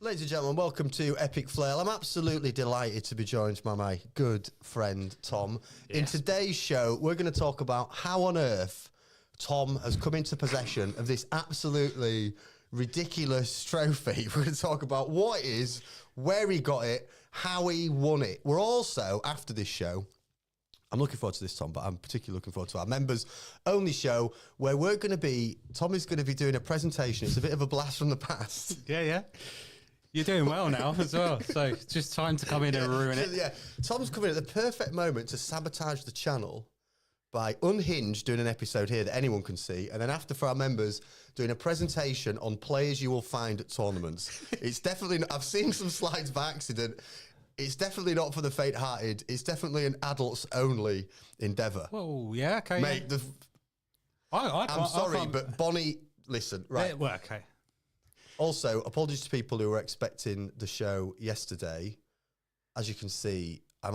Ladies and gentlemen, welcome to Epic Flail. I'm absolutely delighted to be joined by my good friend Tom. Yes. In today's show, we're going to talk about how on earth Tom has come into possession of this absolutely ridiculous trophy. We're going to talk about what it is, where he got it, how he won it. We're also, after this show, I'm looking forward to this, Tom, but I'm particularly looking forward to our members-only show where Tom is going to be doing a presentation. It's a bit of a blast from the past. Yeah. You're doing well now as well, so it's just time to come in and ruin it. Yeah, Tom's coming at the perfect moment to sabotage the channel by unhinged doing an episode here that anyone can see, and then after for our members doing a presentation on players you will find at tournaments. It's definitely not, I've seen some slides by accident. It's definitely not for the faint-hearted. It's definitely an adults-only endeavour. Whoa, yeah, okay. Mate, I'm sorry, but Bonnie, listen, right. Well, okay. Also, apologies to people who were expecting the show yesterday. As you can see, I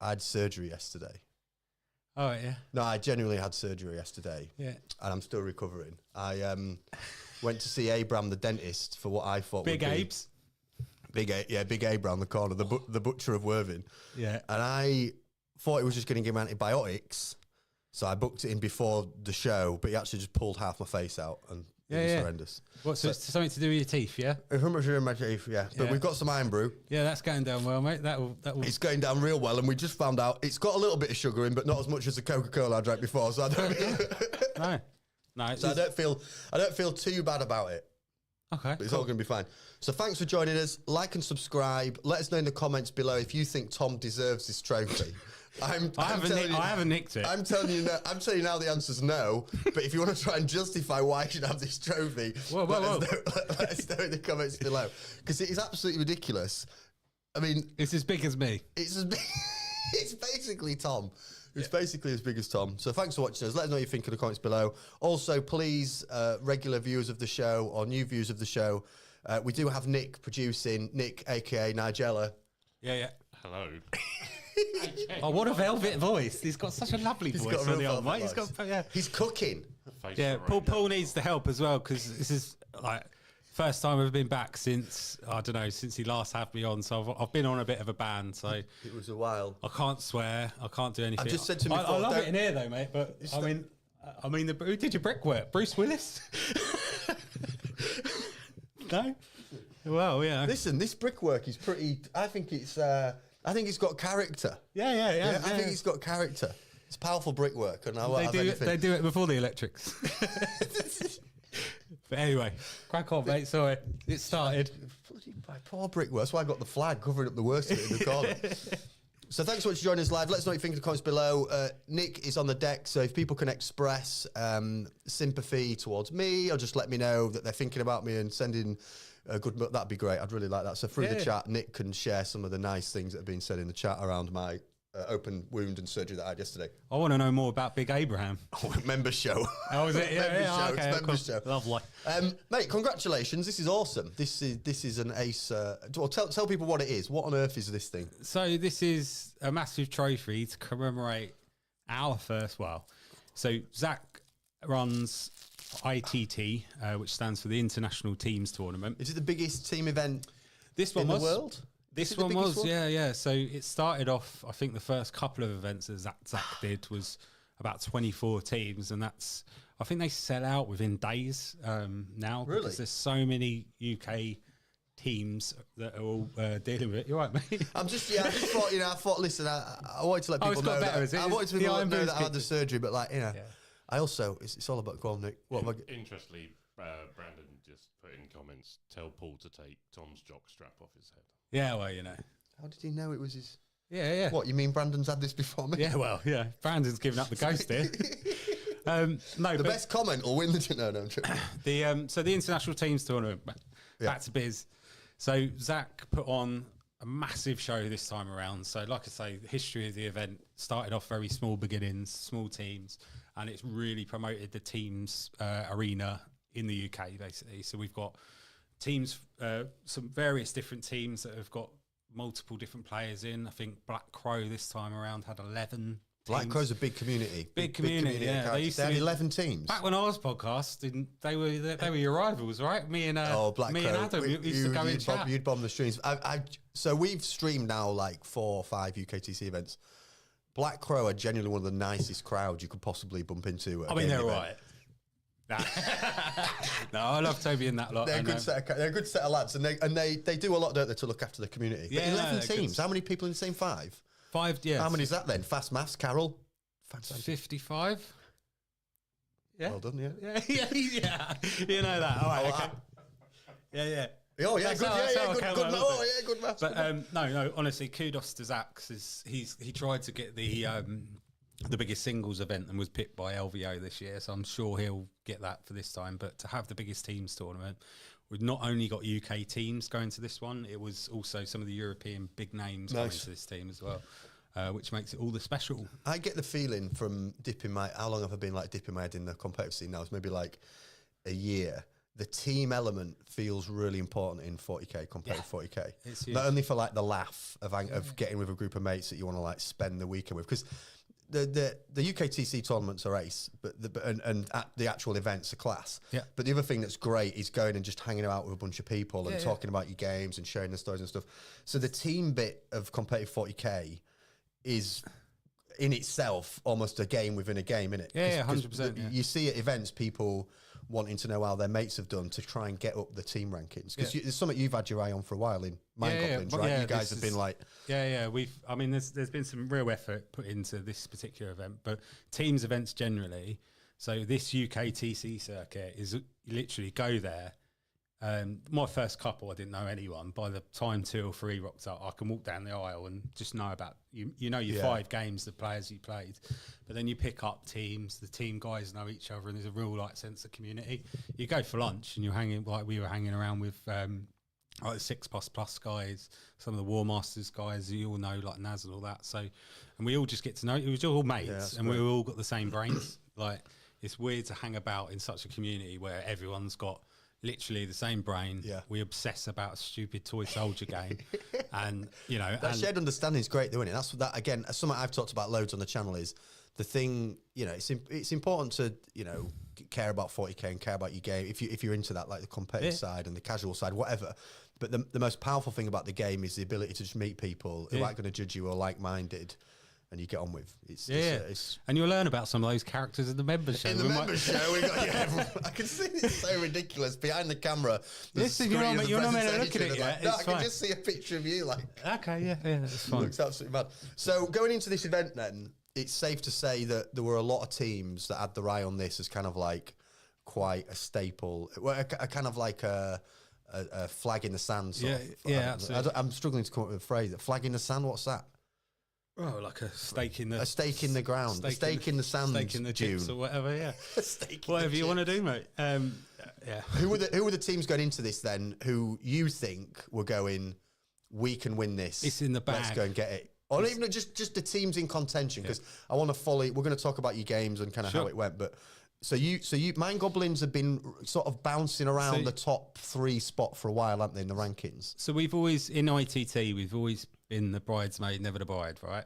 had surgery yesterday. Oh, yeah. No, I genuinely had surgery yesterday. Yeah. And I'm still recovering. I went to see Abram the dentist for what I thought Big would be... Abes? Big Abram on the corner, the butcher of Worthing. Yeah. And I thought he was just going to give me antibiotics. So I booked it in before the show, but he actually just pulled half my face out and... It was horrendous. What, so it's something to do with your teeth, yeah? It's something to do with my teeth, yeah. But we've got some iron brew. Yeah, that's going down well, mate. That will. It's going down real well, and we just found out it's got a little bit of sugar in, but not as much as the Coca-Cola I drank before. So I don't. No. So I don't feel too bad about it. Okay, but it's all going to be fine. So thanks for joining us. Like and subscribe. Let us know in the comments below if you think Tom deserves this trophy. I haven't nicked it. I'm telling you now the answer's no. But if you want to try and justify why I should have this trophy, let us know in the comments below. Because it is absolutely ridiculous. I mean... It's as big as me. It's basically Tom. It's basically as big as Tom. So thanks for watching us. Let us know what you think in the comments below. Also, please, regular viewers of the show or new viewers of the show, we do have Nick producing. Nick, a.k.a. Nigella. Yeah. Hello. Oh, what a velvet voice. He's got such a lovely voice. He's got a real mate. He's cooking. Paul needs the help as well because this is like first time I've been back since, I don't know, since he last had me on. So I've been on a bit of a ban. So it was a while. I can't swear. I can't do anything. I just said to him before, I love it in here though, mate. But I mean, who did your brickwork? Bruce Willis? No? Well, yeah. Listen, this brickwork is pretty, I think it's got character. Yeah. I think it's got character. It's powerful brickwork. And they do it before the electrics. But anyway, crack on, mate. Sorry, it started. By poor brickwork. That's why I got the flag covering up the worst of it in the corner. So thanks so much for joining us live. Let us know what you think in the comments below. Nick is on the deck, so if people can express sympathy towards me or just let me know that they're thinking about me and sending a good... That'd be great. I'd really like that. So through the chat, Nick can share some of the nice things that have been said in the chat around my open wound and surgery that I had yesterday. I want to know more about Big Abraham. Member show. Oh, is it? Yeah, okay, it's member show. Lovely. Mate, congratulations. This is awesome. This is an ace. Well, tell people what it is. What on earth is this thing? So this is a massive trophy to commemorate our first. Well, so Zach runs ITT, which stands for the International Teams Tournament. Is it the biggest team event in the world? This one was, yeah. So it started off, I think the first couple of events that Zach did was about 24 teams, and I think they sell out within days now. Really? Because there's so many UK teams that are all dealing with it. You're right, mate. I just thought, listen, I wanted to let people know that. I wanted to know that I had the surgery, but I also, it's all about, go on, Nick. Interestingly, Brandon just put in comments, tell Paul to take Tom's jock strap off his head. Yeah, well, you know. How did he know it was his... Yeah. What, you mean Brandon's had this before me? Yeah, well, yeah. Brandon's giving up the ghost here. The best comment will win the... No, I'm joking. So the International Teams Tournament, back to biz. So Zach put on a massive show this time around. So like I say, the history of the event started off very small beginnings, small teams, and it's really promoted the teams arena in the UK, basically. So we've got teams, some various different teams that have got multiple different players in. I think Black Crow this time around had 11 Black Crow's a big community. Big community, yeah. They had 11 teams. Back when I was podcasting, they were your rivals, right? Me and Black me Crow. And Adam used to go and chat. You'd bomb the streams. So we've streamed now like 4 or 5 UKTC events. Black Crow are genuinely one of the nicest crowds you could possibly bump into. I mean, they're right. Nah. No, I love Toby and that lot. They're a good set of lads, and they do a lot, don't they, to look after the community. Yeah, but 11 teams. How many people in the same 5? 5, yeah. How many is that then? Fast maths, Carol. Fantastic. 55. Yeah. Well done, yeah. Yeah. You know that. All right. Okay. Yeah. Oh yeah, good maths. But no. Honestly, kudos to Zach, 'cause he tried to get the biggest singles event and was picked by LVO this year, so I'm sure he'll get that for this time. But to have the biggest teams tournament, we've not only got UK teams going to this one, it was also some of the European big names going to this team as well, which makes it all the special. I get the feeling from how long have I been like dipping my head in the competitive scene now? It's maybe like a year. The team element feels really important in 40k compared to 40k. Not only for like the laugh of getting with a group of mates that you want to like spend the weekend with, because the UKTC tournaments are ace, but the actual events are class. Yeah. But the other thing that's great is going and just hanging out with a bunch of people and talking about your games and sharing the stories and stuff. So the team bit of competitive 40k is in itself almost a game within a game, isn't it? Yeah, 100%. You see at events people wanting to know how their mates have done to try and get up the team rankings, because it's something you've had your eye on for a while in Mind Goblins, right? Yeah, you guys have been like, there's been some real effort put into this particular event, but teams events generally. So this UKTC circuit is you literally go there. My first couple, I didn't know anyone. By the time 2 or 3 rocked up, I can walk down the aisle and just know about you know your 5 games, the players you played. But then you pick up teams, the team guys know each other, and there's a real like sense of community. You go for lunch and you're hanging like we were hanging around with like the 6++ guys, some of the War Masters guys you all know, like Naz and all that. So, and we all just get to know. It was all mates, and we all got the same brains. Like it's weird to hang about in such a community where everyone's got literally the same brain. Yeah. We obsess about a stupid toy soldier game, and you know that shared understanding is great, isn't it? That's that again. Something I've talked about loads on the channel is the thing. You know, it's important to care about 40k and care about your game if you're into that, like the competitive side and the casual side, whatever. But the most powerful thing about the game is the ability to just meet people who aren't going to judge you or like-minded, and you get on with. It's and you'll learn about some of those characters in the members show. In the members show, we got I can see it's so ridiculous behind the camera. Listen, you're not meant to look at it yet. I can just see a picture of you. Like, okay, yeah, that's fine. Looks absolutely mad. So going into this event, then it's safe to say that there were a lot of teams that had their eye on this as kind of like quite a staple, a kind of like a flag in the sand. Absolutely. I'm struggling to come up with a phrase. A flag in the sand. What's that? Oh, like a stake in the ground, a stake in the sand, stake in the chips or whatever. Yeah, whatever you want to do, mate. Yeah. Who were the teams going into this then? Who you think were going? We can win this. It's in the bag. Let's go and get it. Or even just the teams in contention, because I want to follow. We're going to talk about your games and kind of how it went, but. So you Mind Goblins have been sort of bouncing around the top 3 spot for a while, haven't they, in the rankings? So we've always, in ITT, we've always been the bridesmaid, never the bride, right?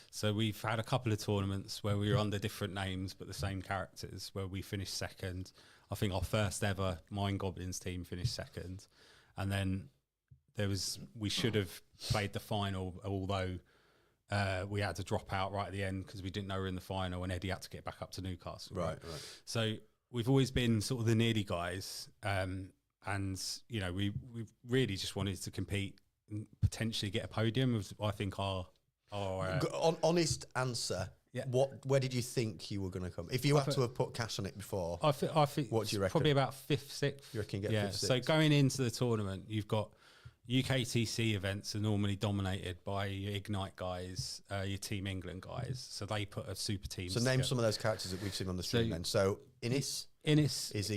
So we've had a couple of tournaments where we were under different names but the same characters, where we finished second. I think our first ever Mind Goblins team finished second. And then we should have played the final, although we had to drop out right at the end because we didn't know we were in the final, and Eddie had to get back up to Newcastle. Right. So we've always been sort of the nearly guys, and we really just wanted to compete and potentially get a podium. Was, I think our honest answer. Yeah. Where did you think you were going to come? If you had to have put cash on it before, I think what do you reckon? Probably about 5th, 6th. You reckon you get 5th, 6th? So going into the tournament, you've got UKTC events are normally dominated by your Ignite guys, your Team England guys. So they put a super team. So name some of those characters that we've seen on the stream then. So Innis is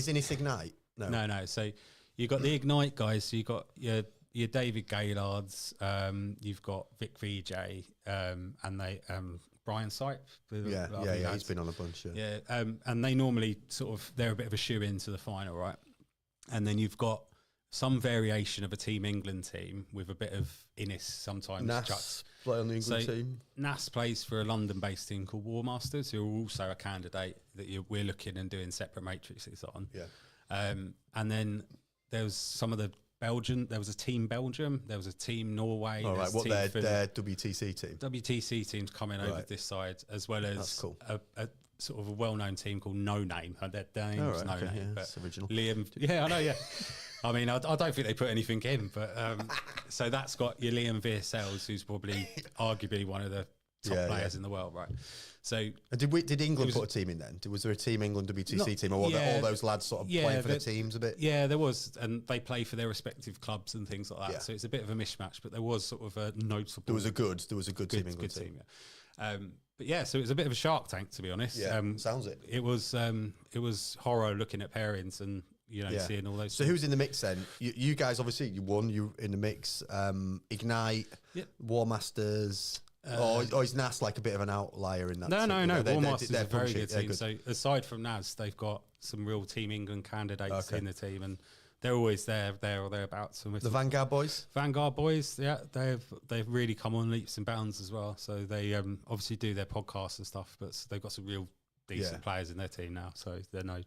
Innis Ignite? No. So you've got the Ignite guys. So you've got your David Gaylards, you've got Vic VJ, and they Brian Sipe. He's been on a bunch. And they normally they're a bit of a shoe into the final, right? And then you've got some variation of a Team England team with a bit of Innis sometimes. Nas play on the England team. Nas plays for a London-based team called War Masters, who are also a candidate that we're looking and doing separate matrices on. Yeah. And then there was some of the Belgian. There was a team Belgium. There was a team Norway. All right. What their WTC team? WTC teams coming over this side, as well as a sort of a well-known team called No Name. Their name's No Name. Yeah, but that's original. Liam. Yeah, I know. Yeah. I mean, I don't think they put anything in, but so that's got your Liam Veersells, who's probably arguably one of the top players in the world, right? So did England put a team in then? Was there a Team England WTC team, or were all those lads sort of playing for their teams a bit? Yeah, there was, and they play for their respective clubs and things like that. Yeah. So it's a bit of a mishmash, but there was sort of a noticeable. There was a good Team England team. Yeah. But yeah, so it was a bit of a Shark Tank, to be honest. Yeah, sounds it. It was horror looking at pairings and seeing all those. So who's in the mix then? You guys obviously you won. You in the mix. Ignite, War Masters. Or is NAS like a bit of an outlier in that? No. War Masters is a very good team. So aside from NAS, they've got some real Team England candidates in the team, and they're always there or thereabouts. The Vanguard boys. Yeah, they've really come on leaps and bounds as well. So they obviously do their podcasts and stuff, but they've got some real decent players in their team now. So they're no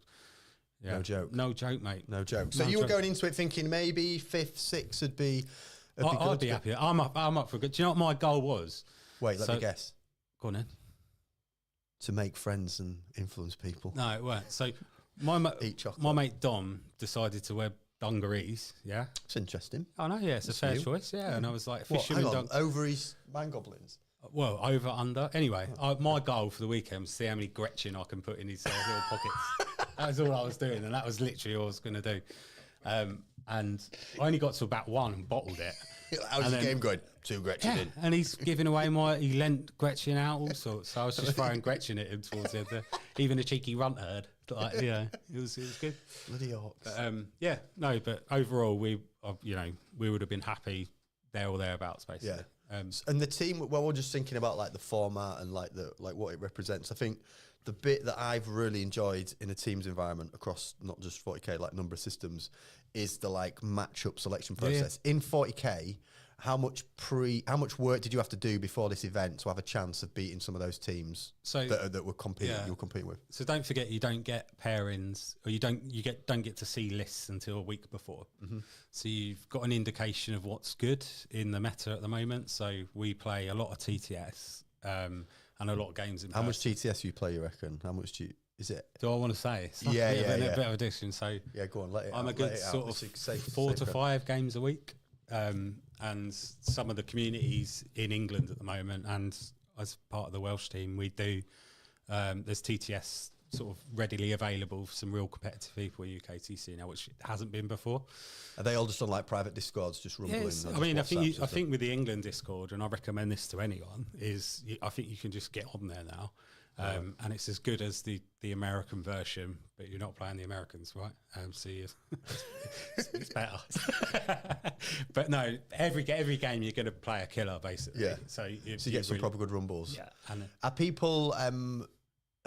joke. No joke, mate. No joke. So you were going into it thinking maybe 5th, 6th would be. I'd be happy. I'm up for good. Do you know what my goal was? Wait, let me guess. Go on then. To make friends and influence people. No, it weren't. So my mate Dom decided to wear dungarees. Yeah, it's interesting. I know. Yeah, it's a fair choice. Yeah, and I was like, fisherman over his Mind Goblins. Well, over under. Anyway, my goal for the weekend was to see how many Gretchen I can put in his little pockets. That was all I was doing, and that was literally all I was going to do. And I only got to about one and bottled it. How's the game going? 2 Gretchen in. And he's giving away he lent Gretchen out, all sorts. So I was just throwing Gretchen at him towards the end. Even a cheeky runt herd. Like, it was good. Bloody Orcs. But overall, we would have been happy there or thereabouts, basically. Yeah. And the team, well, we're just thinking about like the format and like what it represents. I think the bit that I've really enjoyed in a team's environment across not just 40k, like number of systems, is the like matchup selection process. Yeah. In 40k, how much work did you have to do before this event to have a chance of beating some of those teams that were competing? You were competing with. So don't forget, you don't get pairings, or you don't get to see lists until a week before. Mm-hmm. So you've got an indication of what's good in the meta at the moment. So we play a lot of TTS and a lot of games in. How much TTS do you play? You reckon? How much is it? Do I want to say? It's a bit of addiction. So go on. I'm a good sort of 4 to 5 games a week. And some of the communities in England at the moment, and as part of the Welsh team, we do. There's TTS sort of readily available for some real competitive people at UKTC now, which hasn't been before. Are they all just on like private Discords, just rumbling? Yes. I mean, I think with the England Discord, and I recommend this to anyone, I think you can just get on there now. And it's as good as the American version, but you're not playing the Americans, right? So it's better. But no, every game you're going to play a killer, basically. Yeah. So you get some proper good rumbles. Yeah. And are people?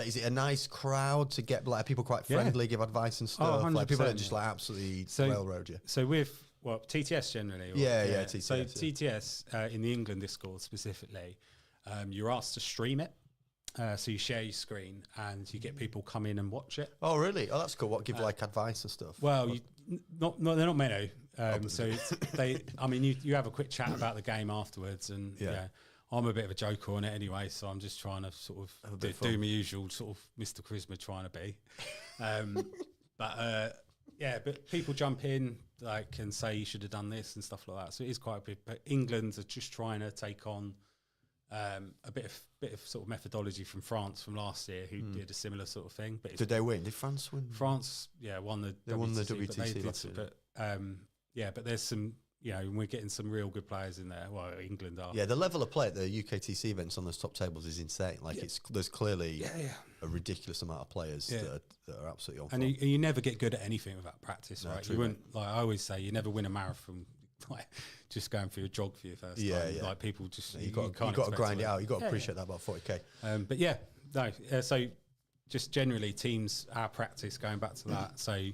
Is it a nice crowd to get? Like, are people quite friendly, give advice and stuff? Oh, like people don't just like absolutely railroad you. So with TTS generally. TTS. So TTS in the England Discord specifically, you're asked to stream it. So you share your screen and you get people come in and watch it. Oh, really? Oh, that's cool. What, give like advice and stuff? Well, they're not meant to. So you have a quick chat about the game afterwards, and I'm a bit of a joker on it anyway. So I'm just trying to sort of do my usual sort of Mr. Charisma trying to be. But people jump in and say you should have done this and stuff like that. So it is quite a bit. But England are just trying to take on. A bit of sort of methodology from France from last year, who did a similar sort of thing. But did they win? Did France win? France, won the WTC. Won the WTC last year. But there's some, we're getting some real good players in there. Well, England are. Yeah, the level of play at the UKTC events on those top tables is insane. Like there's clearly a ridiculous amount of players that are absolutely on. And you never get good at anything without practice, right? You wouldn't, like I always say, you never win a marathon. Like just going for your jog for your first time. Yeah. Like people just you got to grind it out. You got to appreciate that about 40k. So just generally teams, our practice going back to that. So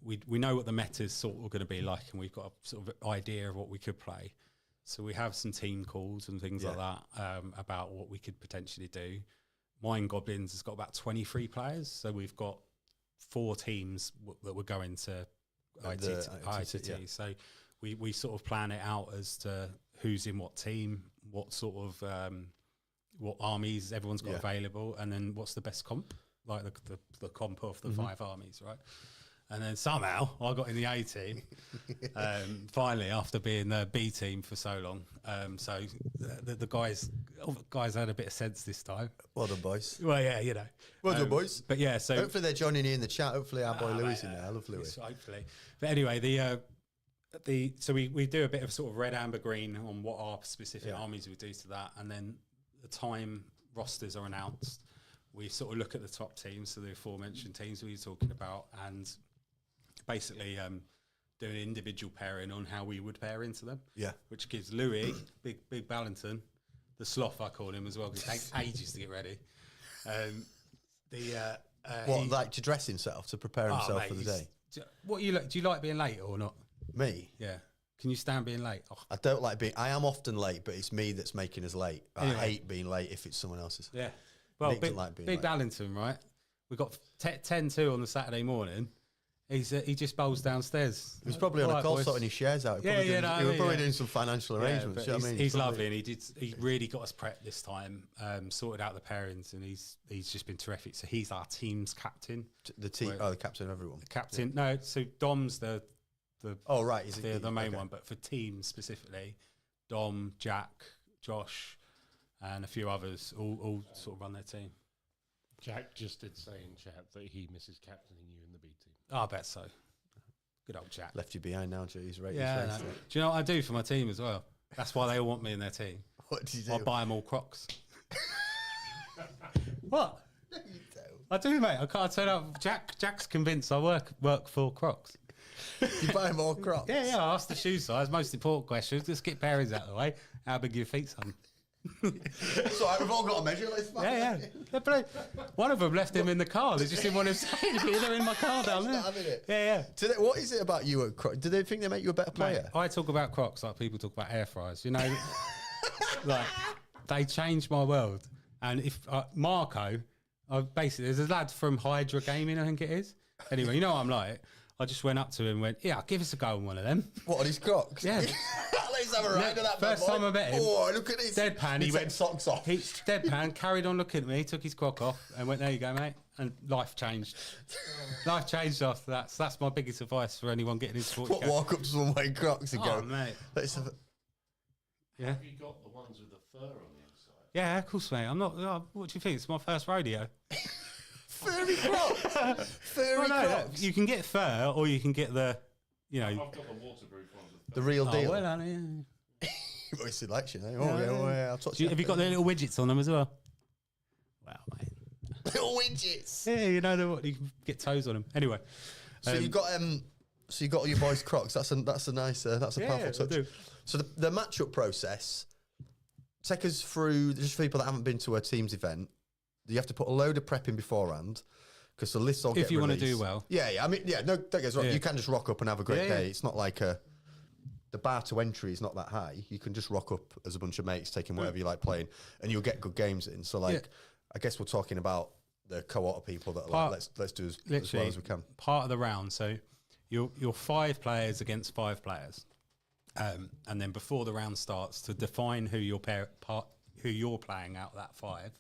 we know what the meta is sort of going to be like, and we've got a sort of idea of what we could play. So we have some team calls and things like that about what we could potentially do. Mind Goblins has got about 23 players, so we've got 4 teams that we're going to ITT. So we sort of plan it out as to who's in what team, what sort of what armies everyone's got available, and then what's the best comp, like the comp of the 5 armies, right? And then somehow I got in the A team, finally, after being the B team for so long. So the guys had a bit of sense this time. Well done, boys. Well, yeah, you know. Well done, boys. But yeah, so hopefully they're joining you in the chat. Hopefully our boy Louis in there. I love Louis. Hopefully. But anyway, so we do a bit of sort of red, amber, green on what our specific armies would do to that, and then the time rosters are announced. We sort of look at the top teams, so the aforementioned teams we were talking about, and basically do an individual pairing on how we would pair into them. Yeah. Which gives Louis, Big Ballington, the sloth I call him as well, because it takes ages to get ready. Like to dress himself, to prepare himself for the day? What you like? Do you like being late or not? Me? Yeah. Can you stand being late? Oh. I don't like being... I am often late, but it's me that's making us late. Anyway. I hate being late if it's someone else's. Yeah. Well, Big Ballington, right? We got 10-2 on the Saturday morning. He just bowls downstairs. He was probably on a call sorting his shares out. He was probably doing some financial arrangements. You know what I mean? He's lovely, and he really got us prepped this time. Sorted out the pairings, and he's just been terrific. So he's our team's captain. The captain of everyone. The captain. No, so Dom's the main one, but for teams specifically, Dom, Jack, Josh, and a few others all sort of run their team. Jack just did say in chat that he misses captaining you in the B team. I bet so. Good old Jack. Left you behind now, Joe. He's ready. Yeah. No. Do you know what I do for my team as well? That's why they all want me in their team. What do you do? I buy them all Crocs. What? No, you don't. I do, mate. I can't turn up. Jack's convinced I work for Crocs. You buy them all Crocs? Yeah. I asked the shoe size. Most important question. Just get pairings out of the way. How big are your feet, son? So we've all got a measure. Let's find Yeah. One of them left him in the car. They just didn't want him saying it. They're in my car down there. Yeah. What is it about you at Crocs? Do they think they make you a better player? Mate, I talk about Crocs like people talk about air fryers. You know, like they changed my world. And if Marco, basically, there's a lad from Hydra Gaming, I think it is. Anyway, you know what I'm like. I just went up to him and went, yeah, give us a go on one of them. What, on his Crocs? Yeah. Let's have a ride of that. First time I met him. Oh, look at this. Deadpan. He went socks off. Deadpan, carried on looking at me, took his Croc off and went, there you go, mate. And life changed. Life changed after that. So that's my biggest advice for anyone getting into sports. What, walk up to someone wearing Crocs and go, mate. Let's have yeah. Have you got the ones with the fur on the inside? Yeah, of course, mate. I'm not. What do you think? It's my first rodeo. Furry Crocs. Furry Crocs. You can get fur, or you can get the, I've got the waterproof ones. The real deal. Well done, yeah. It's selection, eh? I'll touch have you got the little widgets on them as well? Wow, mate. Little widgets. Yeah, you can get toes on them. Anyway, so you got all your boys' Crocs. That's a nice, that's a powerful touch. I do. So the matchup process. Take us through, just for people that haven't been to a teams event. You have to put a load of prep in beforehand because the lists all get released. If you want to do well. Yeah. I mean, no, don't get us wrong. You can just rock up and have a great day. It's not like the bar to entry is not that high. You can just rock up as a bunch of mates, taking whatever you like playing, and you'll get good games in. So, I guess we're talking about the cohort of people that are let's do as well as we can. Part of the round. So you're 5 players against 5 players. And then before the round starts, to define who you're playing out of that 5,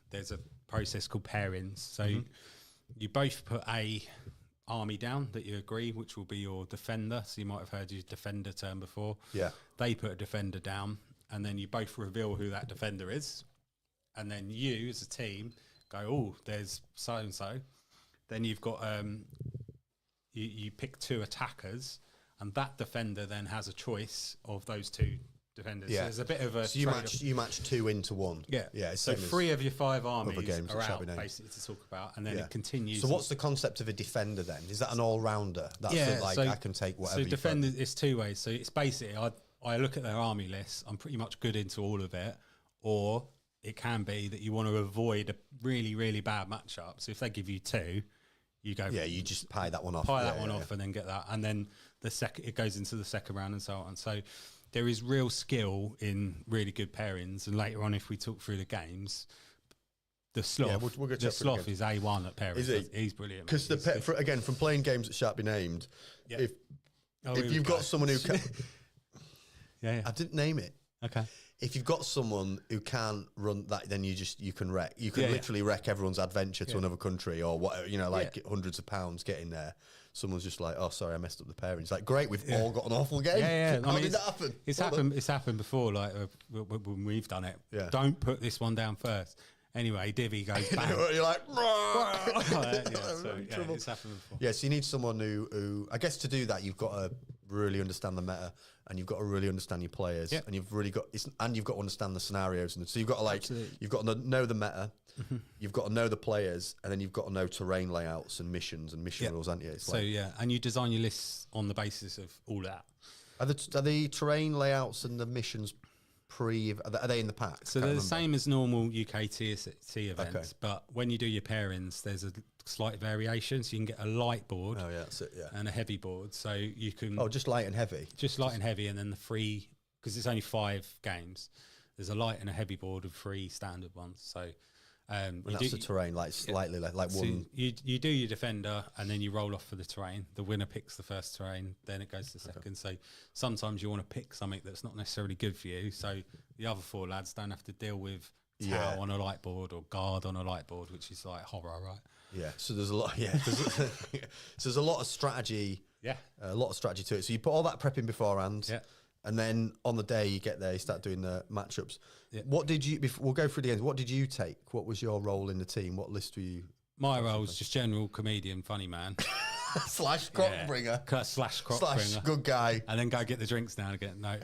there's a process called pairings. So you both put a army down that you agree, which will be your defender. So you might have heard your defender term before. Yeah. They put a defender down, and then you both reveal who that defender is. And then you, as a team, go, oh, there's so-and-so. Then you've got, you pick 2 attackers, and that defender then has a choice of those 2 defenders. Yeah. So there's a bit of a... So you match 2 into 1. Yeah. Yeah. So 3 of your 5 armies are out, basically, to talk about, and then it continues. So what's the concept of a defender then? Is that an all-rounder? That's I can take whatever. So defender is 2 ways. So it's basically, I look at their army list, I'm pretty much good into all of it, or it can be that you want to avoid a really, really bad matchup. So if they give you 2, you go. Yeah, you just pie that one off. Pie that one off, and then get that, and then it goes into the second round and so on. So there is real skill in really good pairings, and later on, if we talk through the games. The Sloth, we'll get the Sloth is A1 at pairings. Is he? He's brilliant. Because again, from playing games that shan't be named, if you've got someone who can, I didn't name it. Okay. If you've got someone who can't run that, then you can wreck. You can literally wreck everyone's adventure to another country or whatever. Hundreds of pounds getting there. Someone's just like, oh, sorry, I messed up the pairings. Like, great, we've all got an awful game. Yeah. How did that happen? It's happened. It's happened before. Like when we've done it. Yeah. Don't put this one down first. Anyway, Divvy goes bang. You're like, it's happened before. Yeah, so you need someone who, I guess, to do that, you've got to really understand the meta, and you've got to really understand your players, and you've really got, and you've got to understand the scenarios, and so you've got to you've got to know the meta, you've got to know the players, and then you've got to know terrain layouts and missions and mission rules, aren't you? It's and you design your lists on the basis of all that. Are the terrain layouts and the missions? Are they in the pack? So they're the same as normal UK TST events, but when you do your pairings, there's a slight variation. So you can get a light board, that's it, and a heavy board. So you can just light and heavy, and then the free, because it's only 5 games. There's a light and a heavy board of 3 standard ones. So that's the terrain, like slightly like so one. You do your defender, and then you roll off for the terrain. The winner picks the first terrain, then it goes to the second. So sometimes you want to pick something that's not necessarily good for you. So the other 4 lads don't have to deal with Tau on a light board or guard on a light board, which is like horror, right? Yeah. So there's a lot. Yeah. So there's a lot of strategy. Yeah. A lot of strategy to it. So you put all that prep in beforehand. Yeah. And then on the day you get there, you start doing the matchups. Yeah. What did you? We'll go through the games. What did you take? What was your role in the team? What list were you? My role was just general comedian, funny man, slash crop bringer, slash crop bringer, good guy, and then go get the drinks now and again. No,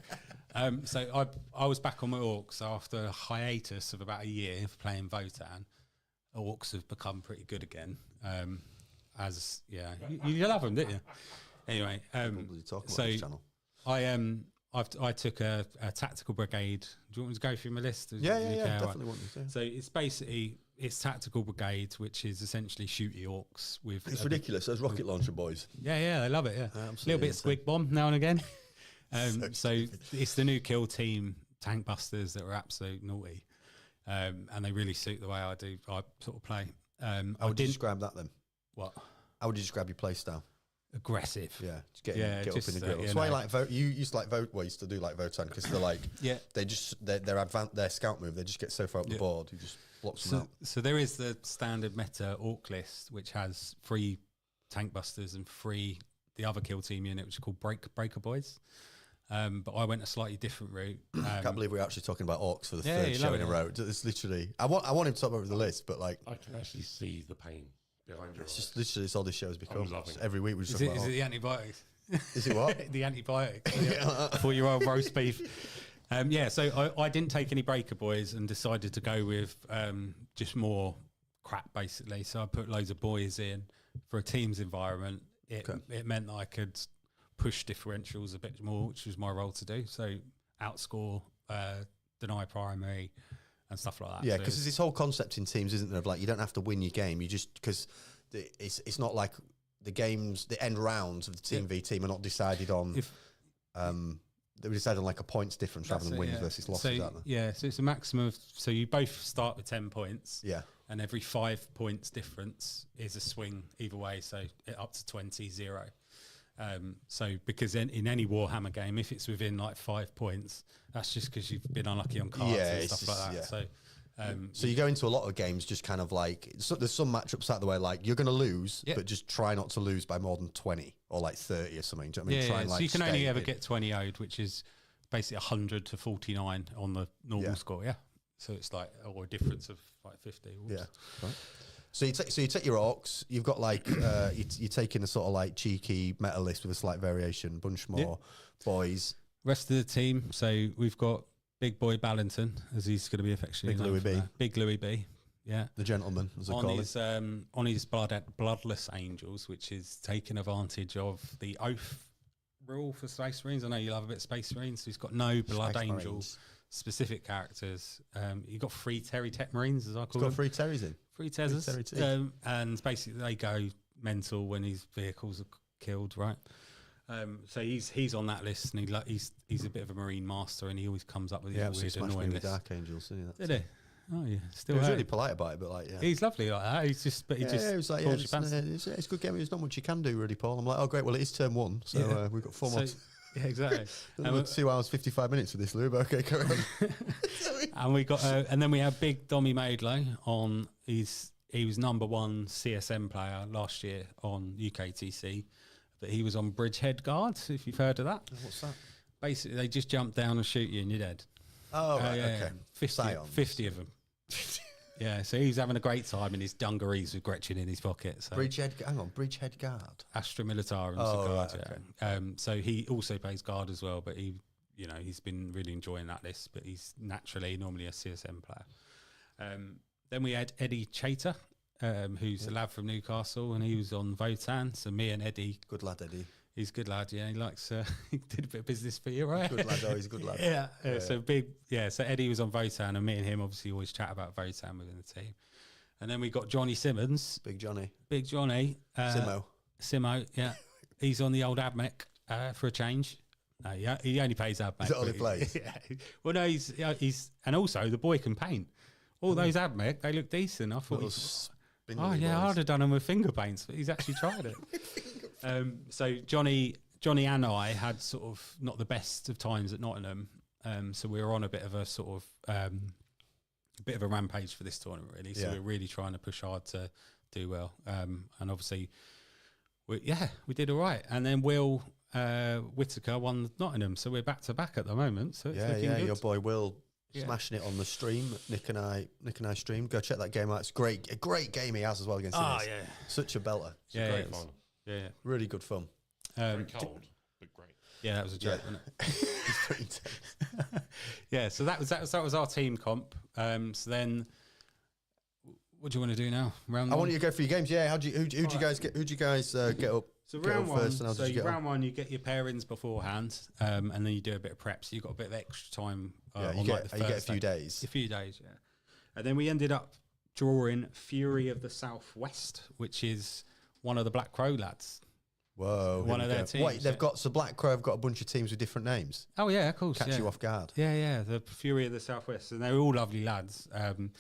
so I was back on my orcs after a hiatus of about a year of playing Votan. Orcs have become pretty good again. You love them, didn't you? Anyway, so I took a tactical brigade. Do you want me to go through my list? Yeah, definitely want me to. So it's tactical brigade, which is essentially shooty orcs with. It's ridiculous. Those rocket launcher boys. Yeah, they love it. Yeah, a little bit of squig bomb now and again. So it's the new kill team tank busters that are absolute naughty, and they really suit the way I sort of play. How would you describe that then? What? How would you describe your play style? Aggressive, just get up in the grill. That's why I like vote. You used to like vote. Well, you still do like Votan because they're like, their scout move. They just get so far up the board. You just blocks them out. So there is the standard meta orc list, which has 3 tank busters and 3 the other kill team unit, which is called Breaker Boys. But I went a slightly different route. I can't believe we're actually talking about orcs for the 3rd show in a row. It's literally. I want him to top over the list, but like I can actually see the pain. It's just literally all this show has become. Every week we just talk about. Is it the antibiotics? Is it what? The antibiotics. 4-year-old roast beef. So I didn't take any Breaker Boys and decided to go with just more crap basically. So I put loads of boys in for a team's environment. It meant that I could push differentials a bit more, which was my role to do. So outscore, deny primary, and stuff like that. Yeah, because there's this whole concept in teams, isn't there? Of like, you don't have to win your game. You just, because it's not like the games, the end rounds of the team v team are not decided on. They were decided on like a points difference rather than wins versus losses, aren't they? Yeah, so it's a maximum of. So you both start with 10 points. Yeah. And every 5 points difference is a swing either way. So up to 20-0. So because in any Warhammer game, if it's within like 5 points, that's just because you've been unlucky on cards and stuff like that. Yeah. So you go into a lot of games just kind of like, there's some matchups out the way, like you're going to lose, but just try not to lose by more than 20 or like 30 or something. Do you know what I mean? Try and, so you can only ever get 20 owed, which is basically 100 to 49 on the normal score. Yeah. So it's like, or a difference of like 50. Yeah. Right. So you take your orcs. You've got like you're taking a sort of like cheeky meta list with a slight variation, bunch more boys. Rest of the team. So we've got Big Boy Ballington, as he's going to be affectionately known. Big Louis B. Yeah, the gentleman, as I call it. On his bloodless angels, which is taking advantage of the oath rule for Space Marines. I know you love a bit of Space Marines. So he's got no blood angels. Specific characters. You've got 3 Terry Tech Marines, as I call them. Got 3 Terrys in. 3 Tezzers. And basically they go mental when his vehicles are killed, right? So he's on that list, and he's a bit of a marine master, and he always comes up with these weird, annoying lists. Dark Angels, didn't he? Did he? Oh yeah, still. He was really polite about it, but like, yeah, he's lovely like that. He was like, it's a good game. There's not much you can do, really, Paul. I'm like, oh great, well it is turn 1, so we've got 4 more. Yeah, exactly. 2 hours 55 minutes with this, Lou. But okay, carry on. And we got, and then we have Big Dommy Maidlow on. He was number 1 CSM player last year on UKTC, but he was on Bridgehead Guard. If you've heard of that, what's that? Basically, they just jump down and shoot you, and you're dead. Oh, right, yeah, okay. 50 of them. Yeah, so he's having a great time in his dungarees with Gretchen in his pocket. So. Bridgehead Guard. Astra Militarum. Right, okay. So he also plays guard as well, but he's been really enjoying that list. But he's normally a CSM player. Then we had Eddie Chater, who's a lad from Newcastle, and he was on Votan. So me and Eddie, good lad, Eddie. He's a good lad, yeah. He likes. He did a bit of business for you, right? Good lad. Oh, he's a good lad. Yeah. So So Eddie was on Votan, and me and him obviously always chat about Votan within the team. And then we got Johnny Simmons, Big Johnny, Simo. Yeah, he's on the old AdMech for a change. No, yeah, he only plays AdMech. Is that all he plays? Yeah. Well, no, he's and also the boy can paint. All those AdMech, they look decent. I thought. I'd have done them with finger paints, but he's actually tried it. So Johnny and I had sort of not the best of times at Nottingham, so we were on a bit of a sort of a rampage for this tournament, really. So we're really trying to push hard to do well, and obviously, we did all right. And then Will Whitaker won Nottingham, so we're back to back at the moment. So it's looking good. Your boy Will. Smashing it on the stream. Nick and I stream. Go check that game out. It's a great game he has as well against Innis. Yeah. Such a belter. It's great fun. Yeah. Really good fun. Very cold, but great. Yeah, that was a joke, wasn't it? It's pretty intense. Yeah, so that was our team comp. So then what do you want to do now? Round I one? want you to go for your games. Yeah, who'd you guys get up? So round one, round one, you get your pairings beforehand, and then you do a bit of prep. So you've got a bit of extra time. You get a few days. A few days, yeah. And then we ended up drawing Fury of the Southwest, which is one of the Black Crow lads. Whoa. One of their teams. Wait, so Black Crow have got a bunch of teams with different names? Oh, yeah, of course. Catch you off guard. Yeah, the Fury of the Southwest. And they were all lovely lads. And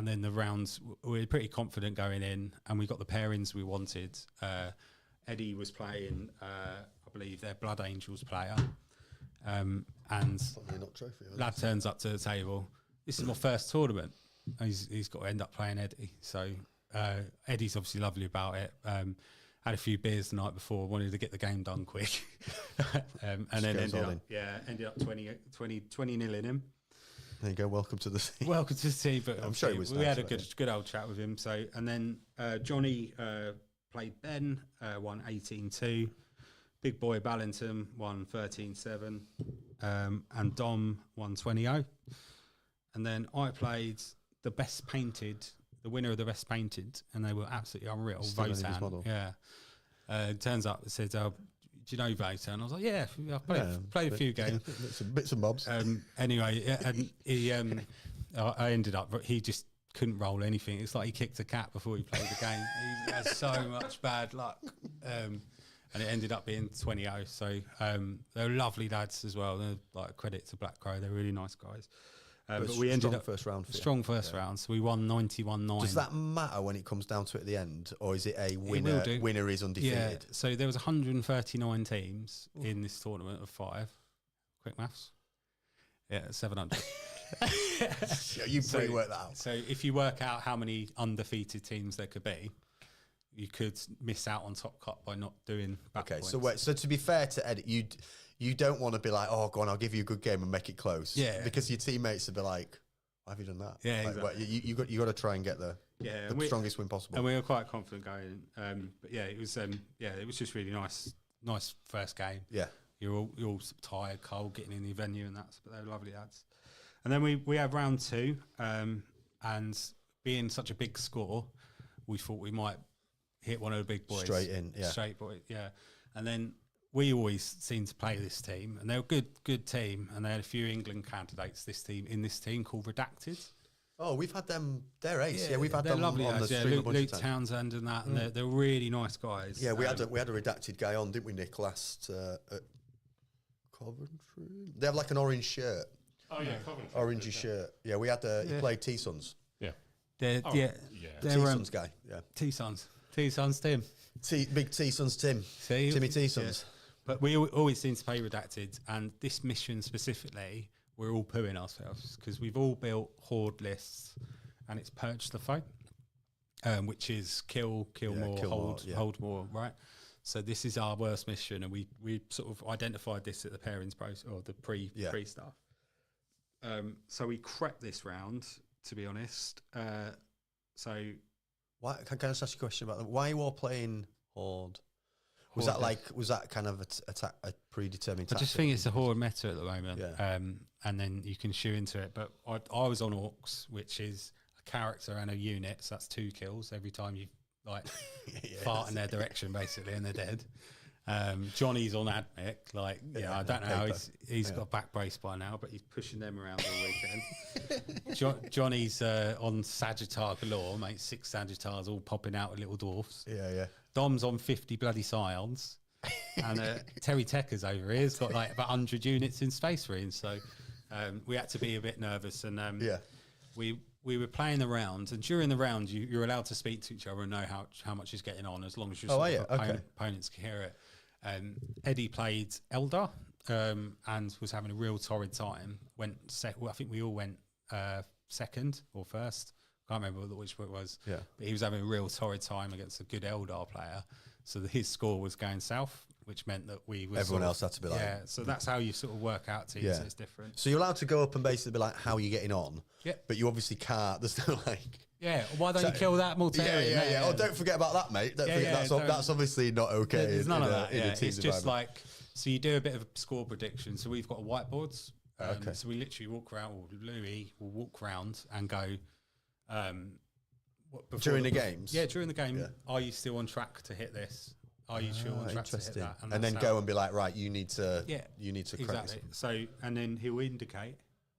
then the rounds, we were pretty confident going in, and we got the pairings we wanted. Eddie was playing, I believe, their Blood Angels player. And lad turns up to the table. This is my first tournament. He's got to end up playing Eddie. So Eddie's obviously lovely about it. Had a few beers the night before, wanted to get the game done quick. And then ended up 20 nil in him. There you go. Welcome to the team. Welcome to the team. But I'm sure he was. We had a good old chat with him. So and then Johnny played Ben, won 18-2. Big boy Ballinton won 13-7, and Dom won 20-0. And then I played the winner of the best painted, and they were absolutely unreal. Votan, yeah. It turns up, it said, "Do you know Votan?" I was like, "Yeah, I've played a few games, bits and bobs." Anyway, and he, I ended up. He just couldn't roll anything. It's like he kicked a cat before he played the game. He has so much bad luck. And it ended up being 20-0. So they're lovely lads as well. They're like credit to Black Crow. They're really nice guys. But we ended up first round. Strong first round. So we won 91-9. Does that matter when it comes down to it at the end, or is it a winner? Winner is undefeated. Yeah. So there was 139 teams in this tournament of 5. Quick maths. Yeah, 700. You pretty work that out. So if you work out how many undefeated teams there could be, you could miss out on Top Cup by not doing back points. So to be fair to Eddie, you don't want to be like, oh, go on, I'll give you a good game and make it close. Yeah. Because your teammates will be like, why have you done that? Yeah, like, exactly. You got to try and get the strongest win possible. And we were quite confident going. But yeah, it was just really nice first game. Yeah. You're all tired, cold, getting in the venue and that, but they were lovely lads. And then we had round 2, and being such a big score, we thought we might hit one of the big boys. Straight boy, yeah. And then we always seem to play this team, and they're a good team, and they had a few England candidates in this team called Redacted. Oh, we've had them. They're ace. Yeah, we've had they're them lovely on the guys, stream a Luke, bunch Luke of times. Townsend and that, and they're really nice guys. Yeah, we had a redacted guy on, didn't we, Nick? Last at Coventry. They have like an orange shirt, Oh yeah, Coventry. orangey shirt. Yeah, we had he played T Sons. Yeah. They're, Oh, yeah, yeah. they're T Sons guy. Yeah, T-Sons, Tim. Big T Sons Tim. See, Timmy T Sons. But we always seem to play redacted, and this mission specifically, we're all pooing ourselves because we've all built horde lists, and it's purge the foe, which is kill more, hold more, right? So this is our worst mission, and we sort of identified this at the pairings process or the pre stuff. So we crept this round, to be honest. So Why? Can I just ask you a question about that? Why are you all playing horde? Was that kind of a predetermined? I just think it's a horde meta at the moment, Yeah. and then you can shoe into it. But I was on orcs, which is a character and a unit, so that's 2 kills every time you like fart in their direction, basically, and they're dead. Johnny's on Admic, I don't know how he's got a back brace by now, but he's pushing them around all weekend. Johnny's on Sagittar galore, mate, 6 Sagittars all popping out with little dwarfs. Yeah. Dom's on 50 bloody Scions, and Terry Tekker's over here. He's got like about 100 units in Space Marines, so we had to be a bit nervous. And we were playing the round, and during the round, you're allowed to speak to each other and know how much is getting on, as long as your opponents can hear it. Eddie played Eldar and was having a real torrid time. I think we all went second or first. Can't remember which one it was. Yeah. But he was having a real torrid time against a good Eldar player. So his score was going south, which meant that everyone else had to be like... Yeah, so that's how you sort of work out teams. Yeah. So it's different. So you're allowed to go up and basically be like, how are you getting on? Yeah. But you obviously can't. There's no like... Yeah, why don't you kill that Mortarian? Yeah. Oh, don't forget about that, mate. That's obviously not okay. There's none of that. It's just like... So you do a bit of a score prediction. So we've got whiteboards. So we literally walk around, or Louis will walk around and go... during the games? Yeah, during the game. Yeah. Are you still on track to hit this? Are you still on track to hit that? And then go and be like, right, you need to crack this. So, and then he'll indicate.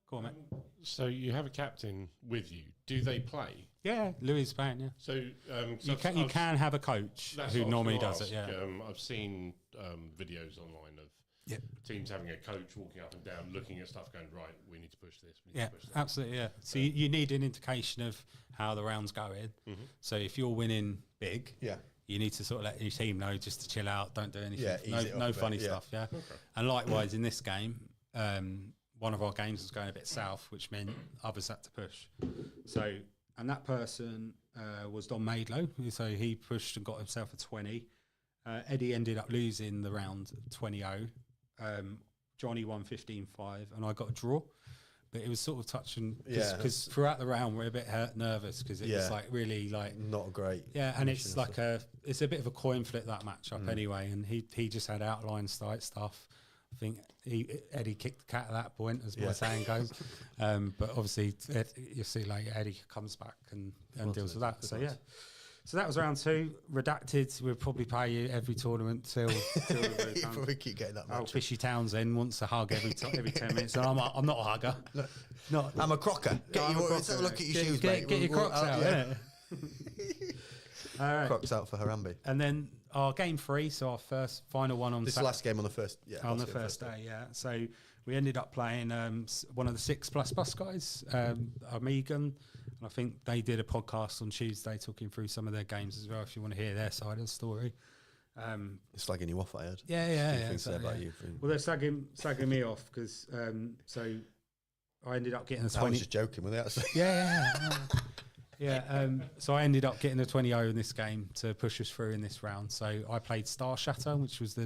Go on, mate. So you have a captain with you. Do they play? Yeah, Louis is playing, yeah. So you can have a coach who normally does it, yeah. I've seen videos online of teams having a coach walking up and down, looking at stuff, going, right, we need to push this. Absolutely, yeah. So you need an indication of how the round's going. Mm-hmm. So if you're winning big, you need to sort of let your team know just to chill out, don't do anything. No funny stuff, yeah. Okay. And likewise in this game, one of our games was going a bit south, which meant others had to push. So, and that person was Don Maidlow, so he pushed and got himself a 20. Eddie ended up losing the round 20-0. Johnny won 15-5, and I got a draw. But it was sort of touching because throughout the round we're a bit nervous because it was like really like not great. Yeah, and it's like it's a bit of a coin flip, that matchup anyway. And he just had outline stuff. I think Eddie kicked the cat at that point, as my saying goes. But obviously you see like Eddie comes back and deals with that. So so that was round 2. Redacted. We'll probably pay you every tournament till you probably keep getting that. Oh, Fishy Townsend wants a hug every 10 minutes, and I'm not a hugger. No, I'm a crocker. Let's have a look at your shoes, mate. Get your Crocs out. Yeah. All right. Crocs out for Harambe. And then our game 3, so our final one on this last game on the first. Yeah, on the first day. Yeah. So we ended up playing one of the 6++ guys, Amigan. And I think they did a podcast on Tuesday talking through some of their games as well, if you want to hear their side of the story. It's slagging you off, I heard. Yeah. Exactly, about you. Well, they're slagging me off because so I ended up getting a 20. I was just joking, were they? Actually? Yeah. So I ended up getting a 20-0 in this game to push us through in this round. So I played Star Shatter, which was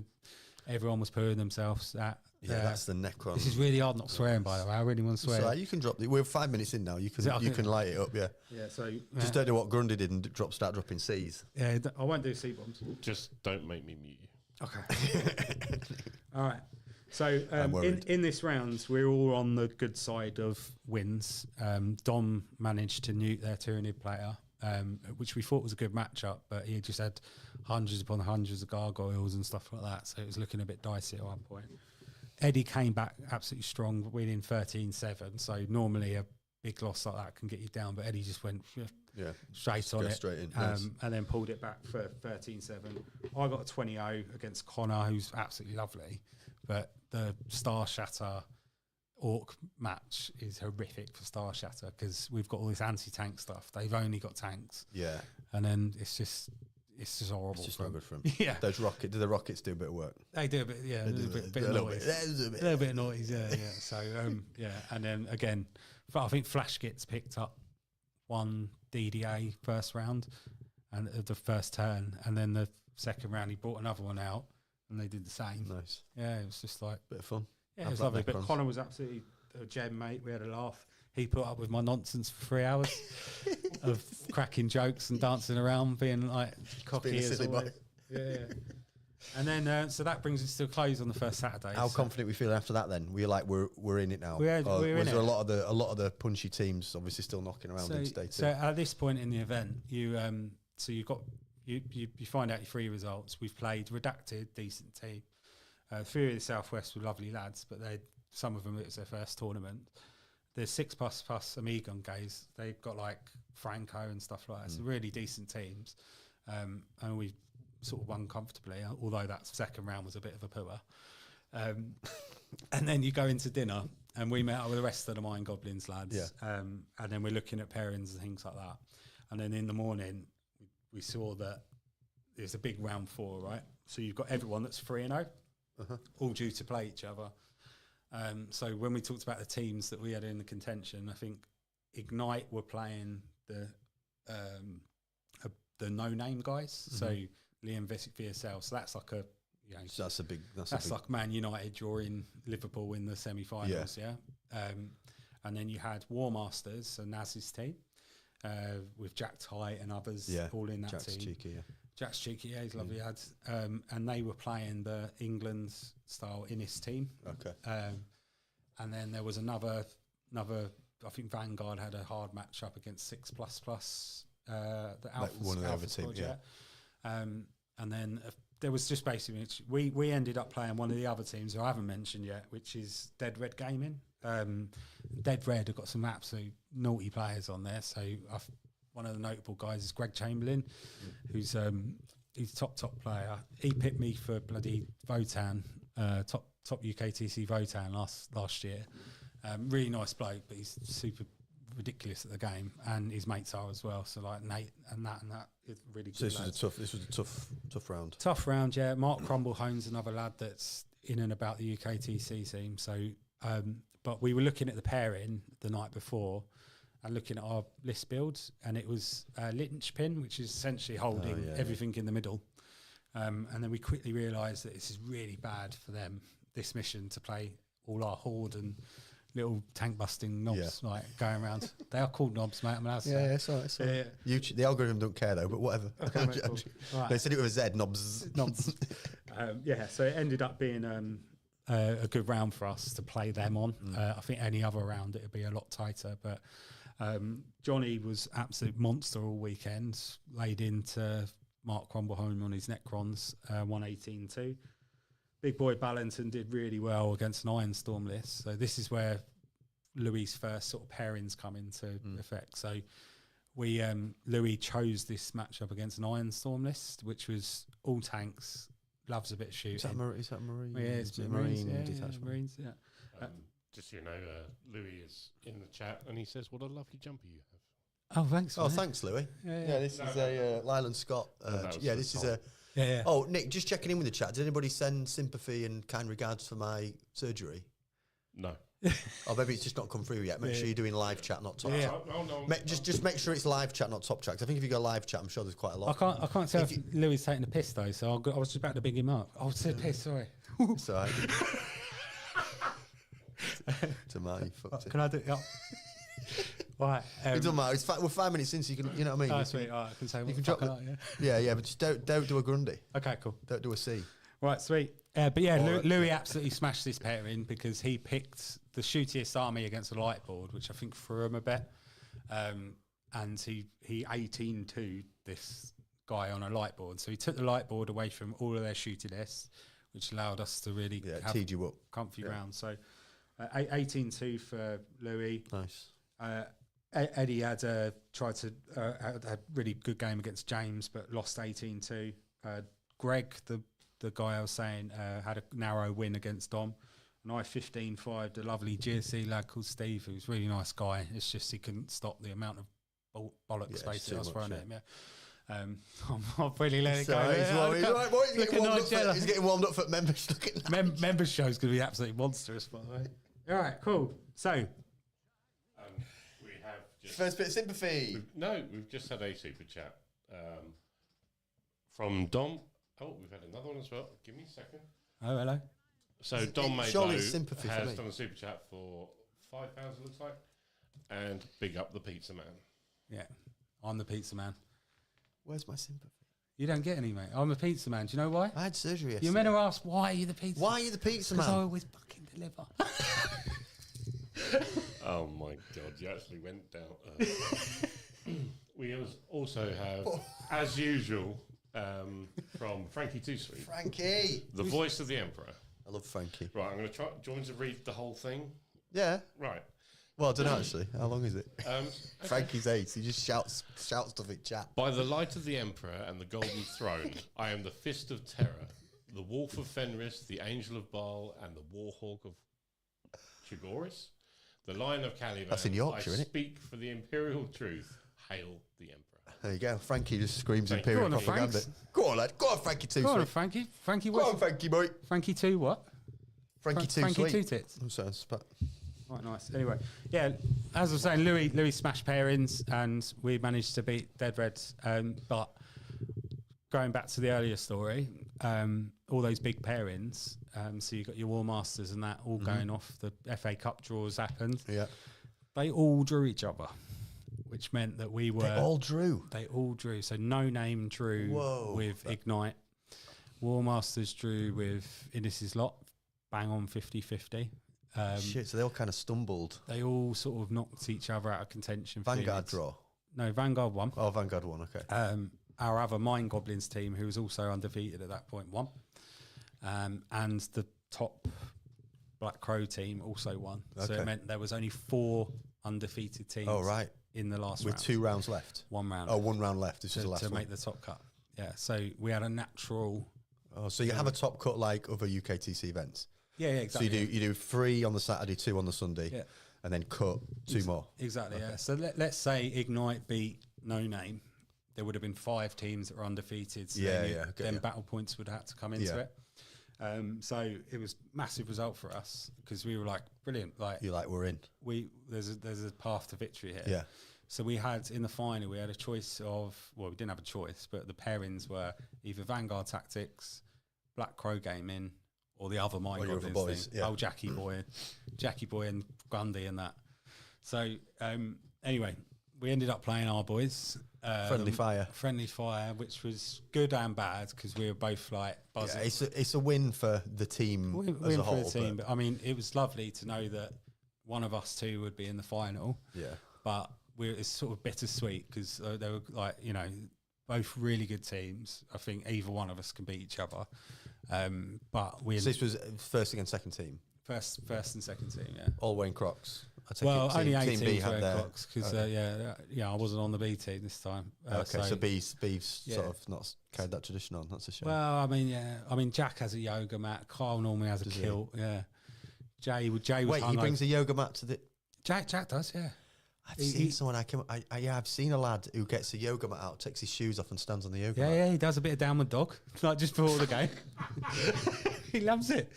everyone was pooing themselves at. Yeah, that's the Necron. This is really hard not swearing, by the way. I really want to swear. So you can drop we're 5 minutes in now. You can light it up, yeah. Yeah, so... Just don't do what Grundy did and start dropping C's. Yeah, I won't do C-bombs. Just don't make me mute you. Okay. All right. So in this round, we're all on the good side of wins. Dom managed to nuke their Tyranid player, which we thought was a good matchup, but he just had hundreds upon hundreds of gargoyles and stuff like that, so it was looking a bit dicey at one point. Eddie came back absolutely strong, winning 13-7. So normally a big loss like that can get you down. But Eddie just went straight on go it, straight in, nice. and then pulled it back for 13-7. I got a 20-0 against Connor, who's absolutely lovely, but the Star Shatter Orc match is horrific for Star Shatter because we've got all this anti-tank stuff. They've only got tanks, and then it's just horrible. It's just not good for them. Yeah, those do the rockets do a bit of work? They do a bit, a little bit of noise, yeah. So and then again, I think Flash gets picked up one DDA first round and the first turn, and then the second round he brought another one out, and they did the same. Nice. Yeah, it was just like bit of fun. Yeah, it was lovely. But Connor was absolutely a gem, mate. We had a laugh. He put up with my nonsense for 3 hours of cracking jokes and dancing around, being like cocky as always. Yeah. And then, so that brings us to a close on the first Saturday. How confident we feel after that? Then we're like, we're in it now. We're was in there it. a lot of the punchy teams obviously still knocking around in state? So at this point in the event, you find out your 3 results. We've played Redacted, decent team. 3 of the Southwest were lovely lads, but some of them it was their first tournament. There's 6+ Amigon guys. They've got like Franco and stuff like that. So really decent teams, and we sort of won comfortably. Although that second round was a bit of a pooer. And then you go into dinner, and we met up with the rest of the Mind Goblins lads. And then we're looking at pairings and things like that. And then in the morning, we saw that there's a big round 4, right? So you've got everyone that's 3-0. All due to play each other. So when we talked about the teams that we had in the contention, I think Ignite were playing the no-name guys. So Liam VSL. So that's like so that's a big. That's like Man United drawing Liverpool in the semi-finals. And then you had War Masters, so Naz's team, with Jack Ty and others all in that Jack's team. Cheeky, Jack's cheeky, he's lovely lad. And they were playing the England style Innis team. Okay. And then there was another. I think Vanguard had a hard match up against 6++. The Alpha, one of the Alpha other teams, squad, and then there was just basically we ended up playing one of the other teams who I haven't mentioned yet, which is Dead Red Gaming. Dead Red have got some absolute naughty players on there. So one of the notable guys is Greg Chamberlain, who's top player. He picked me for bloody Votan, top UKTC Votan last year. Really nice bloke, but he's super ridiculous at the game, and his mates are as well. So like Nate and that is really good. So this was a tough round. Tough round, yeah. Mark Crumblehone's another lad that's in and about the UKTC team. So, but we were looking at the pairing the night before, and looking at our list builds, and it was Linchpin, which is essentially holding everything in the middle. And then we quickly realised that this is really bad for them, this mission, to play all our horde and little tank busting knobs like going around. They are called knobs, mate. I'm allowed to say. It's all right. YouTube, the algorithm don't care though, but whatever. Okay, mate, cool. Right. They said it was Z knobs. So it ended up being a good round for us to play them on. I think any other round it would be a lot tighter, but Johnny was absolute monster all weekend. Laid into Mark Crumblehome on his Necrons, 118-2. Big boy Ballanton did really well against an Ironstorm list. So this is where Louis' first sort of pairings come into effect. So we Louis chose this matchup against an Ironstorm list, which was all tanks, loves a bit of shooting. Is that Marine? Yeah, it's Marines, detachment. Marines, just so you know, Louis is in the chat, and he says, "What a lovely jumper you have." Oh, thanks. Oh, thanks, Louis. Yeah, this is a Lyland Scott. This is a. Yeah. Oh, Nick, just checking in with the chat. Did anybody send sympathy and kind regards for my surgery? No. Or maybe it's just not come through yet. Make sure you're doing live chat, not top chat. No. Just make sure it's live chat, not top chat. 'Cause I think if you go live chat, I'm sure there's quite a lot. I can't tell if Louis is taking the piss though. So I was just about to big him up. Oh, it's a piss. Sorry. It's all right. To my fucked it. Can I do it? Oh. Right. It doesn't matter. We're 5 minutes in, so you can, you know what I mean. Oh, sweet. All right, I can say. You can drop yeah, but just don't do a Grundy. Okay, cool. Don't do a C. Right, sweet. But Louis absolutely smashed this pairing because he picked the shootiest army against a light board, which I think threw him a bit. And he 18-2'd this guy on a light board. So he took the light board away from all of their shooting lists, which allowed us to really teed you up. Comfy ground. So 18-2 for Louis. Nice. Eddie had tried to had a really good game against James, but lost 18-2. Greg, the guy I was saying, had a narrow win against Dom. And I 15-5'd a lovely GSC lad called Steve, who's a really nice guy. It's just he couldn't stop the amament of bollocks basically I was throwing at him. Yeah. I'm really letting it go. He's getting warmed up for members. Members show's going to be absolutely monstrous, by the way. All right, cool. So we have just first bit of sympathy. We've just had a super chat from Dom. Oh, we've had another one as well. Give me a second. Oh, hello. So Dom surely Maylow sympathy has for me. done a super chat for £5, looks like, and big up the pizza man. Yeah, I'm the pizza man. Where's my sympathy? You don't get any, mate. I'm a pizza man. Do you know why? I had surgery yesterday. You're meant to ask, why are you the pizza Why are you the pizza man? Because I always fucking deliver. Oh my God, you actually went down. We also have, as usual, from Frankie Too Sweet. Frankie! The voice of the Emperor. I love Frankie. Right, I'm going to try. Do you want me to read the whole thing? Yeah. Right. Well, I don't know actually. How long is it? Okay. Frankie's 8. He just shouts stuff in chat. By the light of the Emperor and the Golden Throne, I am the Fist of Terror, the Wolf of Fenris, the Angel of Baal, and the Warhawk of Chigoris, the Lion of Caliban. That's in Yorkshire, I isn't it? speak for the imperial truth. Hail the Emperor. There you go. Frankie just screams Thank imperial you. Go on, propaganda. Franks. Go on, lad. Go on, Frankie Too Go on, Sweet. Frankie. Frankie, Go what's on, Frankie, boy. Frankie 2 what? Frankie Too Frankie Sweet. 2 tits. I'm sorry, but Right, nice. Anyway, yeah, as I was saying, Louis smashed pairings and we managed to beat Dead Reds. But going back to the earlier story, all those big pairings, so you got your War Masters and that all going off, the FA Cup draws happened. yeah, They all drew each other, which meant that we were... they all drew. They all drew. So No Name drew Whoa. with Ignite. War Masters drew with Innis's Lot, bang on 50-50. Shit, so they all kind of stumbled. They all sort of knocked each other out of contention. for Vanguard units. draw. No, Vanguard won. Oh, Vanguard won. Okay. Our other Mind Goblins team, who was also undefeated at that point, won. And the top Black Crow team also won. So Okay. it meant there was only 4 undefeated teams. Oh, right. In the last With round. 2 rounds left. 1 round. Oh, 1 round left. This is to, the last to one. make the top cut. Yeah. So we had a natural. Oh, so you have a top cut like other UKTC events. Yeah, exactly. So you do 3 on the Saturday, 2 on the Sunday, Yeah. and then cut 2 more. Exactly, yeah. So let's say Ignite beat No Name. There would have been 5 teams that were undefeated. So then battle points would have had to come into it. So it was massive result for us because we were like, brilliant. Like You're like, we're in. There's a path to victory here. Yeah. So we had, in the final, we had a choice of, well, we didn't have a choice, but the pairings were either Vanguard Tactics, Black Crow Gaming, or the other Mind your other Goblins boys, thing. yeah. Oh, Jackie Boy and Grundy and that. So anyway, we ended up playing our boys. Friendly Fire. Friendly Fire, which was good and bad because we were both like buzzing. Yeah, it's a win for the team as a whole. For the team, but I mean, it was lovely to know that one of us two would be in the final. Yeah. But it's sort of bittersweet because they were like, both really good teams. I think either one of us can beat each other. But we So this was first against second team. first and second team, yeah. All Wayne Crocs. I take Well, it only team 18 B for had Red their. Cox because I wasn't on the B team this time. Okay, so B's Yeah. sort of not carried that tradition on. That's a shame. Well, I mean, Jack has a yoga mat. Carl normally has a kilt. Yeah. Jay was Wait, he brings a yoga mat to the. Jack does, yeah. I've seen someone. I've seen a lad who gets a yoga mat out, takes his shoes off, and stands on the yoga mat. Yeah, he does a bit of downward dog, like just before the game. He loves it.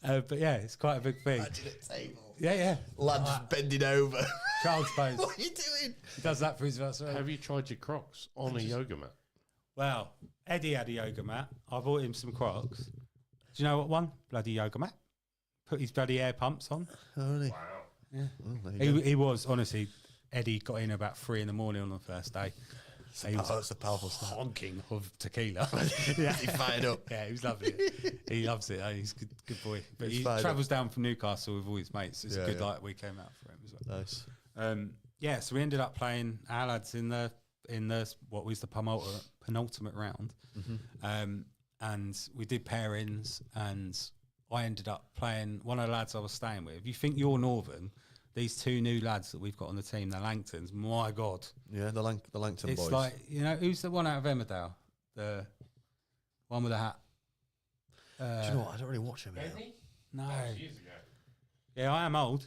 But yeah, it's quite a big thing. Imagine at table. Yeah. Lad just bending over. Child's pose. What are you doing? He does that for his first round. Have you tried your Crocs on a yoga mat? Well, Eddie had a yoga mat. I bought him some Crocs. Do you know what one? Bloody yoga mat. Put his bloody air pumps on. Oh, really? Wow. Yeah. Oh, there you go. He was, honestly, Eddie got in about 3 a.m. on the first day. He was That's a powerful start. honking of tequila. Yeah, he fired up. Yeah, he was lovely. He loves it. He's a good boy. But He's he fired travels down from Newcastle with all his mates. It's a good yeah. we came out for him as well. Nice. So we ended up playing our lads in the what was the penultimate round, and we did pairings, and I ended up playing one of the lads I was staying with. If you think you're Northern, these two new lads that we've got on the team, the Langtons, my God. Yeah, the Langton It's boys. like, you know, who's the one out of Emmerdale? The one with the hat. Do you know what? I don't really watch him. No. Years ago. Yeah, I am old.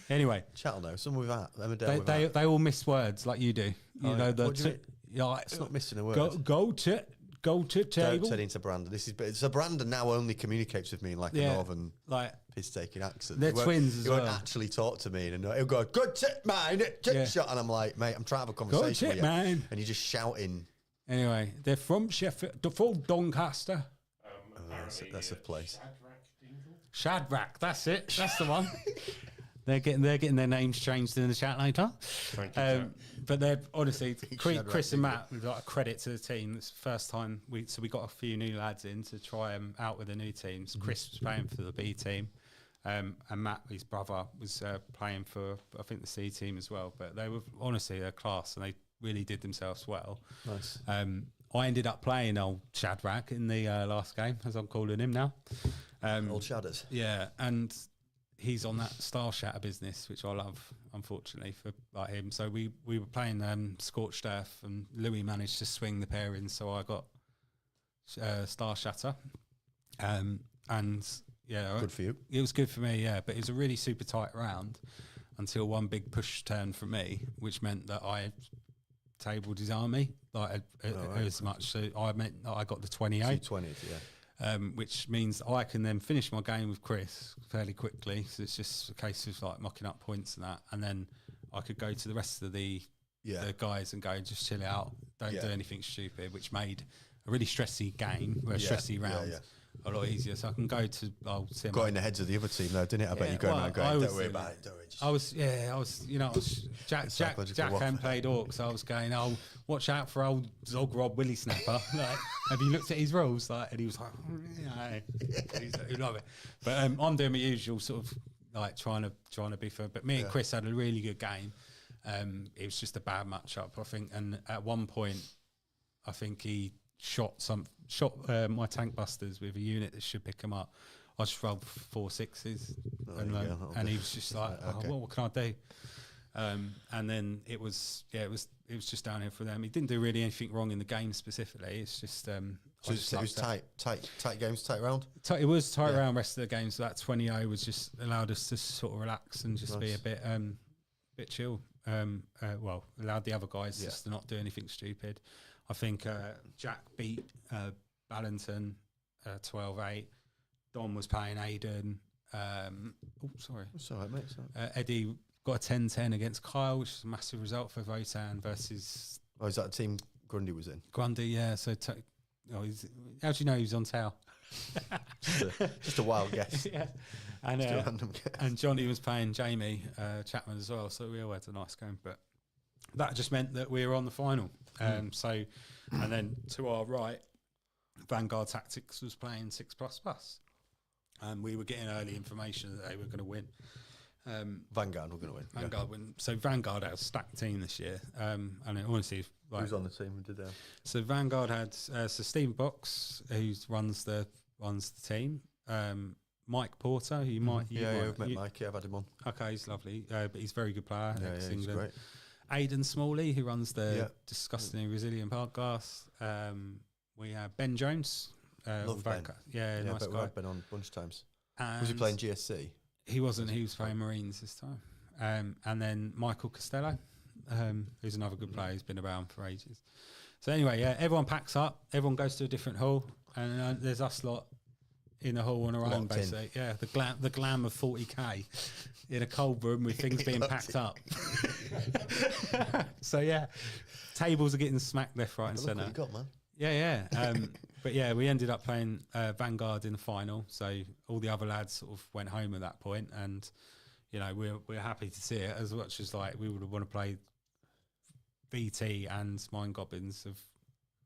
Anyway. Chat'll know. Some with that. Emmerdale They all miss words like you do. You know, what do you mean? like, It's not missing a word. go to Don't table. turn into Brandon. So Brandon now only communicates with me in like a northern like piss-taking accent. they're He won't- twins as He well. won't actually talk to me, and he'll go, "Good tip, man, Yeah. shot," and I'm like, "Mate, I'm trying to have a conversation with tip, you," man. and you're just shouting. Anyway, they're from Sheffield, the full Doncaster. That's a place. Shadrach, that's it. That's the one. They're getting their names changed in the chat later. Thank you, Jack. But they're honestly Shadrach Chris and Matt. We've got a credit to the team. It's the first time we got a few new lads in to try them out with the new teams. Chris was playing for the B team, and Matt, his brother, was playing for I think the C team as well. But they were honestly their class, and they really did themselves well. Nice. I ended up playing old Shadrach in the last game, as I'm calling him now. Old Shadders. Yeah, and he's on that Star Shatter business, which I love, unfortunately, for like him. So we were playing Scorched Earth, and Louis managed to swing the pair in, so I got Star Shatter. And yeah, Good for you. it was good for me, yeah, but it was a really super tight round until one big push turn for me, which meant that I tabled his army as much. So I meant that I got the 28. 20s, yeah. Which means I can then finish my game with Chris fairly quickly. So it's just a case of like mocking up points and that, and then I could go to the rest of the guys and go, just chill out, don't do anything stupid, which made a really stressy game, stressy round, a lot easier. So I can go to Got in the heads of the other team though, didn't it? I bet you going around going, don't worry about it, don't worry. Jack hadn't played Orcs, so I was going, oh, watch out for old Zog Rob Willy Snapper. Like, have you looked at his rules? Like, and he was like, he love it. But I'm doing my usual sort of like trying to be fair. But me and Chris had a really good game. It was just a bad matchup, I think. And at one point, I think he shot my tank busters with a unit that should pick him up. I just rolled 4 6s, and he was just like, what can I do? And then it was just down here for them. He didn't do really anything wrong in the game specifically. It's just so it was tight games, tight round. It was tight round rest of the game. So that 20-0 was just allowed us to sort of relax and just be a bit chill. Allowed the other guys just to not do anything stupid. I think Jack beat Ballington 12-8. Don was playing Aiden. Sorry. That's all right, mate. Eddie got a 10-10 against Kyle, which is a massive result for Votan versus... Oh, is that the team Grundy was in? Grundy, yeah. So, how do you know he was on tail? just a wild guess. Yeah. And, just a random guess. And Johnny was playing Jamie Chapman as well, so we all had a nice game. But that just meant that we were on the final. And then to our right, Vanguard Tactics was playing 6++. And we were getting early information that they were going to win. Vanguard were going to win. Vanguard win. So Vanguard had a stacked team this year. And honestly, who's on the team? Who did that? So Vanguard had Stephen Box, who runs the team. Mike Porter, who you might... I've met Mike. Yeah, I've had him on. Okay, he's lovely. But he's a very good player. Yeah, he's great. Aidan Smalley, who runs the Disgustingly Resilient podcast. We have Ben Jones. Love Ben. Yeah, nice guy. I've been on a bunch of times. And was he playing GSC? He wasn't. He was playing Marines this time. And then Michael Costello, who's another good player. He's been around for ages. So anyway, everyone packs up. Everyone goes to a different hall. And there's us lot in the hall on our own, basically. Yeah, the glam of 40k in a cold room with things being packed up. So yeah, tables are getting smacked left, right, and centre. What you got, man? Yeah. But yeah, we ended up playing Vanguard in the final. So all the other lads sort of went home at that point, and you know we're happy to see it as much as like we would want to play VT and Mind Goblins of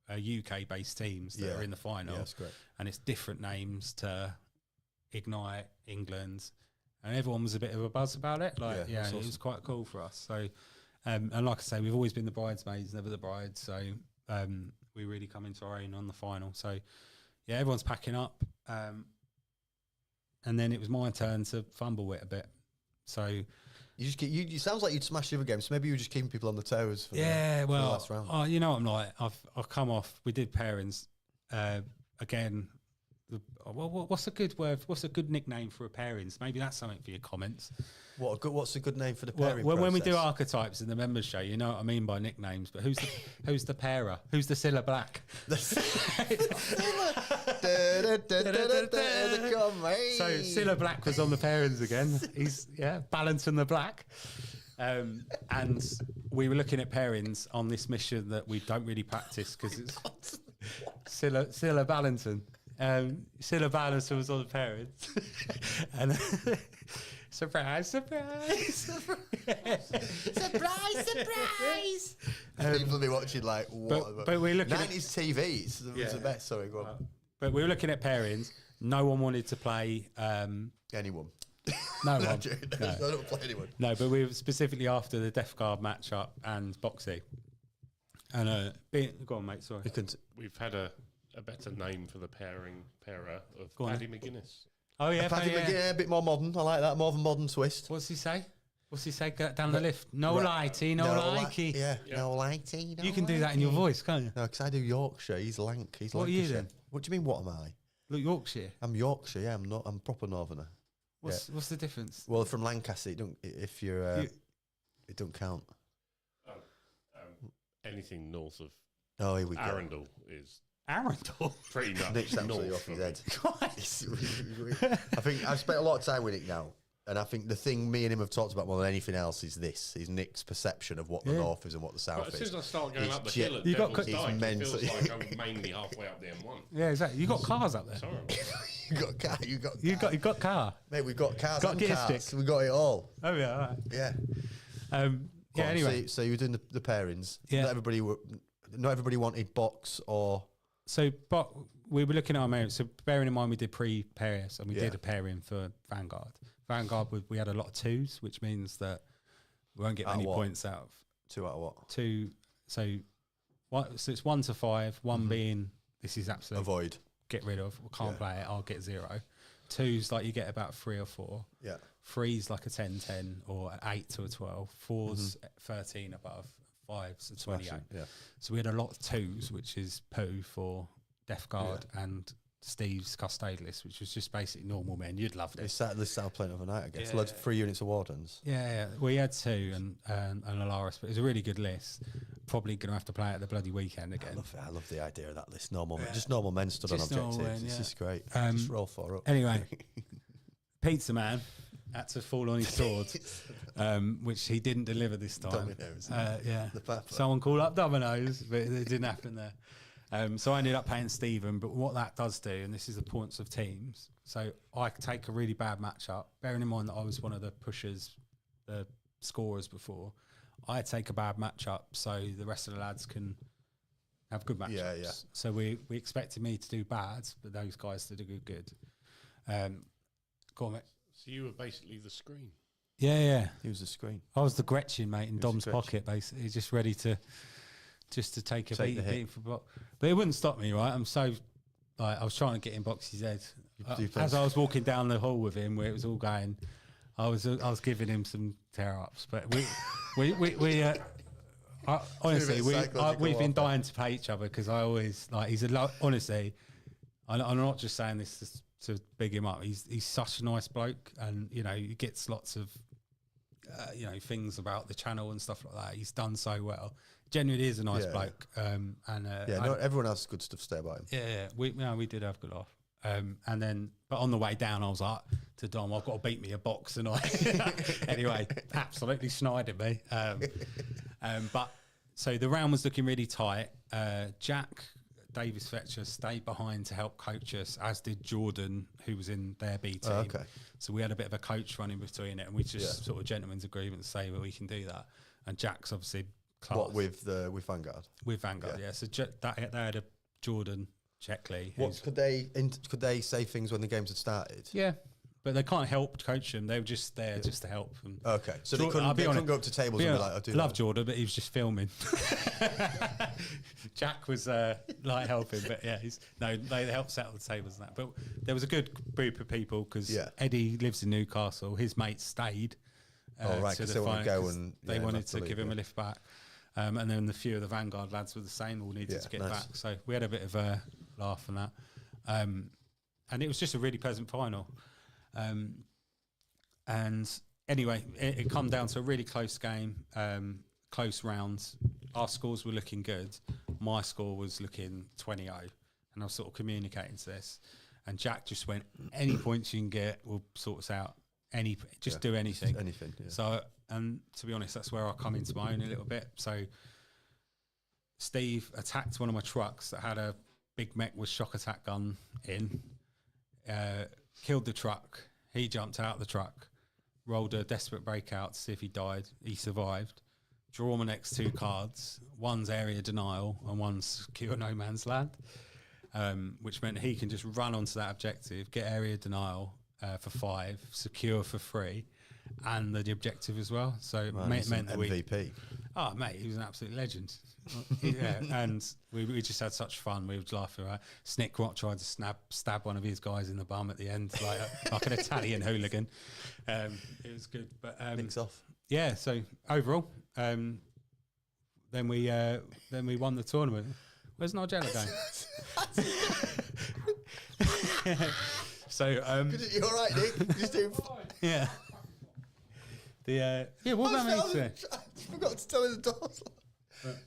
UK based teams that are in the final. Yeah, that's great. And it's different names to Ignite England, and everyone was a bit of a buzz about it. Like, it was quite cool for us. So, and like I say, we've always been the bridesmaids, never the brides. So, we really come into our own on the final. So, yeah, everyone's packing up. and then it was my turn to fumble it a bit. So you sounds like you'd smash the other game, so maybe you were just keeping people on the toes for yeah, the last round. oh, you know what I'm like. I've come off. We did pairings again. What's a good word? What's a good nickname for a pairings? Maybe that's something for your comments. What's a good name for the pairing When we process? do archetypes in the members show, you know what I mean by nicknames. But who's the pairer? Who's the Scylla Black? So Scylla Black was on the pairings again. He's balancing the black. And we were looking at pairings on this mission that we don't really practice because it's Scylla balancing. Scylla balancer was on the pairings. And surprise. People will be watching like, what? But we're looking 90s TVs. It was the best. Sorry, go on. But we were looking at pairings. No one wanted to play... Anyone. No one. No. I don't play anyone. No, but we were specifically after the Death Guard matchup and Boxy. And go on, mate, sorry. We've had a better name for the pairer of Paddy McGuinness. Oh, yeah. Paddy McGuinness, a bit more modern. I like that. More of a modern twist. What's he say? Get down the lift. No lighty, no likey. No lighty. You can do that in your voice, can't you? No, because I do Yorkshire. He's lank. He's What are you Lancashire. then? What do you mean, what am I? Look, Yorkshire. I'm Yorkshire, yeah. I'm proper northerner. What's the difference? Well, from Lancaster, it don't count. Anything north of Oh, here we go. Arundel is Arundel? pretty much Nick's absolutely north off his of head. I think I've spent a lot of time with Nick now, and I think the thing me and him have talked about more than anything else is Nick's perception of what the north is and what the south But as soon is. as I start going up the jet- hill at You got Devil's he's Dyke, it mental. feels like I'm mainly halfway up the M1. Yeah, exactly. You got cars up there. Sorry. You got car. You got car. Mate, we've got cars Got and gear carts. stick. We got it all. Oh, yeah, all right. Yeah. Yeah, anyway. So you were doing the pairings. Yeah. Not everybody wanted box or. So, but we were looking at our marriage. So, bearing in mind, we did pre-pairs and we did a pairing for Vanguard. Vanguard, we had a lot of twos, which means that we won't get many points out of 2 out of what? 2. So it's 1 to 5. 1 being this is absolute Avoid. Get rid of. We can't play it. I'll get 0. 2's like you get about 3 or 4. Yeah. 3's like a 10-10 or an 8 to a 12. 4's 13 above. 5's a 28. Yeah. So we had a lot of 2s, which is poo for Death Guard and Steve's Custodialist, which was just basically normal men. You'd loved it. This sat playing overnight, I guess. Yeah. Loads of 3 units of Wardens. Yeah. We had 2 and Alaris, but it was a really good list. Probably going to have to play it the bloody weekend again. I love the idea of that list. Just normal men stood Just on normal objectives. men, It's yeah. just great. Just roll 4 up. Anyway, Pizza Man had to fall on his sword, which he didn't deliver this time. Dominoes. Yeah. The pepper. Someone called up Dominoes, but it didn't happen there. So I ended up paying Stephen. But what that does do, and this is the points of teams. So I take a really bad matchup, bearing in mind that I was one of the pushers, the scorers before. I take a bad matchup so the rest of the lads can have good matchups. Yeah. So we expected me to do bad, but those guys to do good. Go on, mate. So you were basically the screen. Yeah. He was the screen. I was the Gretchen, mate, in was Dom's the Gretchen. pocket, basically, just ready to take a Take the hit. beating for block. But it wouldn't stop me, right? I'm so I was trying to get in Boxy's head. As I was walking down the hall with him, where it was all going, I was giving him some tear ups. But honestly, we've been dying to play each other because I always honestly, I'm not just saying this to big him up. He's such a nice bloke, and he gets lots of things about the channel and stuff like that. He's done so well. Genuinely is a nice bloke. Everyone else has good stuff to say about him. Yeah. We did have a good laugh. And then, but on the way down, I was like to Dom, I've got to beat me a box tonight. Anyway, absolutely snided me. But so the round was looking really tight. Jack Davis Fletcher stayed behind to help coach us, as did Jordan, who was in their B team. Okay. So we had a bit of a coach running between it, and we just sort of gentleman's agreement to say that we can do that. And Jack's obviously class. What with Vanguard? With Vanguard, yeah. So they had a Jordan Checkley. What could they say things when the games had started? Yeah, but they can't help coach them. They were just there just to help. And Okay, so they couldn't go up to tables and be like, "I do." Love Jordan, but he was just filming. Jack was like helping, but yeah, they helped set up the tables and that. But there was a good group of people because Eddie lives in Newcastle. His mates stayed. Because they want to go and they wanted to give him a lift back. And then a few of the Vanguard lads were the same, all needed to get back. So we had a bit of a laugh on that. And it was just a really pleasant final. And anyway, it come down to a really close game, close rounds. Our scores were looking good. My score was looking 20-0. And I was sort of communicating to this. And Jack just went, any points you can get, we'll sort us out. Do anything. Just anything. Yeah. So, and to be honest, that's where I come into my own a little bit. So Steve attacked one of my trucks that had a big mech with shock attack gun in, killed the truck. He jumped out of the truck, rolled a desperate breakout to see if he died. He survived. Draw my next 2 cards. One's area denial and one's secure no man's land, which meant he can just run onto that objective, get area denial for 5, secure for 3, and the objective as well. So it meant that MVP. Oh, mate, he was an absolute legend. And we just had such fun. We would laugh around. Snick Rock tried to stab one of his guys in the bum at the end, like an Italian hooligan. It was good, but mix off. Yeah. So overall, then we won the tournament. Where's Nigella going? So you all right, Nick? Just doing yeah. What about me today? I forgot to tell you the doors.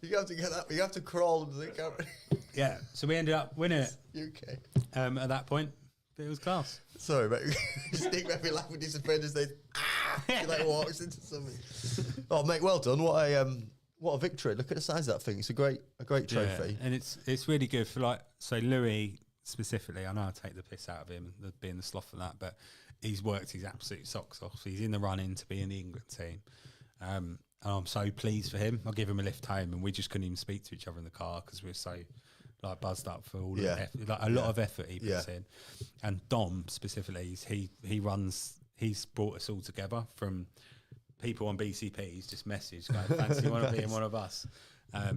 You have to get that. You have to crawl under the camera. Yeah. So we ended up winning it. UK. At that point, it was class. Sorry, mate. Nick made me laugh with his offenders. He like walks into something. Oh, mate, well done. What a victory! Look at the size of that thing. It's a great trophy. Yeah, and it's really good for Louis specifically. I know I take the piss out of him being the sloth and that, but he's worked his absolute socks off. He's in the running to be in the England team. And I'm so pleased for him. I'll give him a lift home, and we just couldn't even speak to each other in the car because we were so buzzed up for all the effort, a lot of effort he puts in. And Dom specifically, he's brought us all together from people on BCP. He's just messaged, going, fancy want to be in one of us.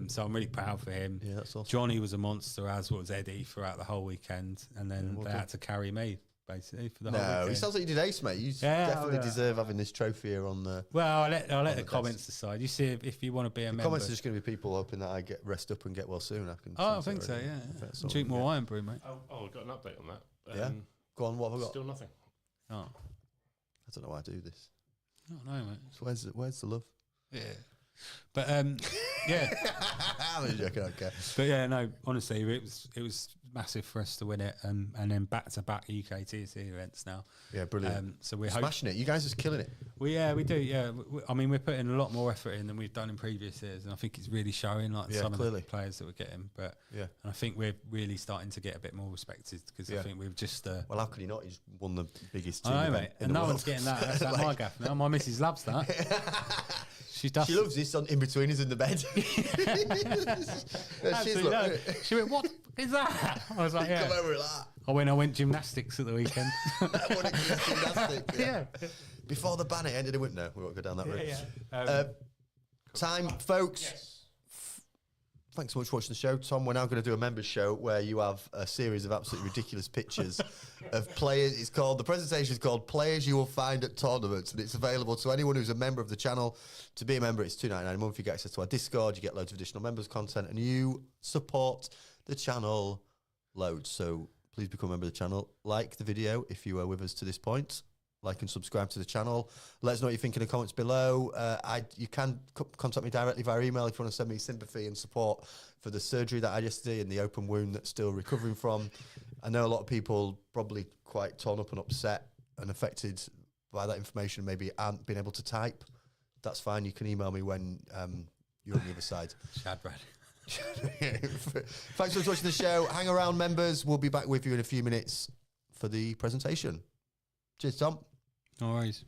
So I'm really proud for him. Yeah, that's awesome. Johnny was a monster, as was Eddie, throughout the whole weekend, and then they had to carry me basically for the whole weekend. It sounds like you did ace, mate. You definitely deserve having this trophy here on the. Well, I'll let the comments decide. You see, if you want to be a member. Comments are just going to be people hoping that I get rest up and get well soon. I think so. Yeah. Drink more iron brew, mate. Oh, I've got an update on that. Yeah. Go on. What have I got? Still nothing. Oh, I don't know why I do this. Oh no, mate. So where's the love? Yeah. But yeah. I'm joking, okay. But yeah, no, honestly, it was massive for us to win it, and then back to back UK TC events now. Yeah, brilliant. So we're smashing it. You guys are killing it. We do. Yeah, I mean, we're putting a lot more effort in than we've done in previous years, and I think it's really showing. Some of the players that we're getting, but and I think we're really starting to get a bit more respected because I think we've just. Well, how could you not? He's won the biggest team. I know, mate, and no one's getting that. That's like my gaff now. My missus loves that. She loves this in between us in the bed. She went, "What is that?" I was like, "Yeah." Come over with that. I went gymnastics at the weekend. Gymnastics, yeah. Before the ban, it ended in winter. No, we won't go down that route. Time, folks. Yes. Thanks so much for watching the show, Tom. We're now going to do a members show where you have a series of absolutely ridiculous pictures of players. The presentation is called Players You Will Find at Tournaments, and it's available to anyone who's a member of the channel. To be a member, it's $2.99 a month. You get access to our Discord, you get loads of additional members content, and you support the channel loads. So please become a member of the channel. Like the video if you are with us to this point. Like and subscribe to the channel. Let us know what you think in the comments below. You can contact me directly via email if you want to send me sympathy and support for the surgery that I had yesterday and the open wound that's still recovering from. I know a lot of people probably quite torn up and upset and affected by that information, maybe aren't being able to type. That's fine. You can email me when you're on the other side. Shadbrad. Thanks for watching the show. Hang around, members. We'll be back with you in a few minutes for the presentation. Cheers, Tom. No worries.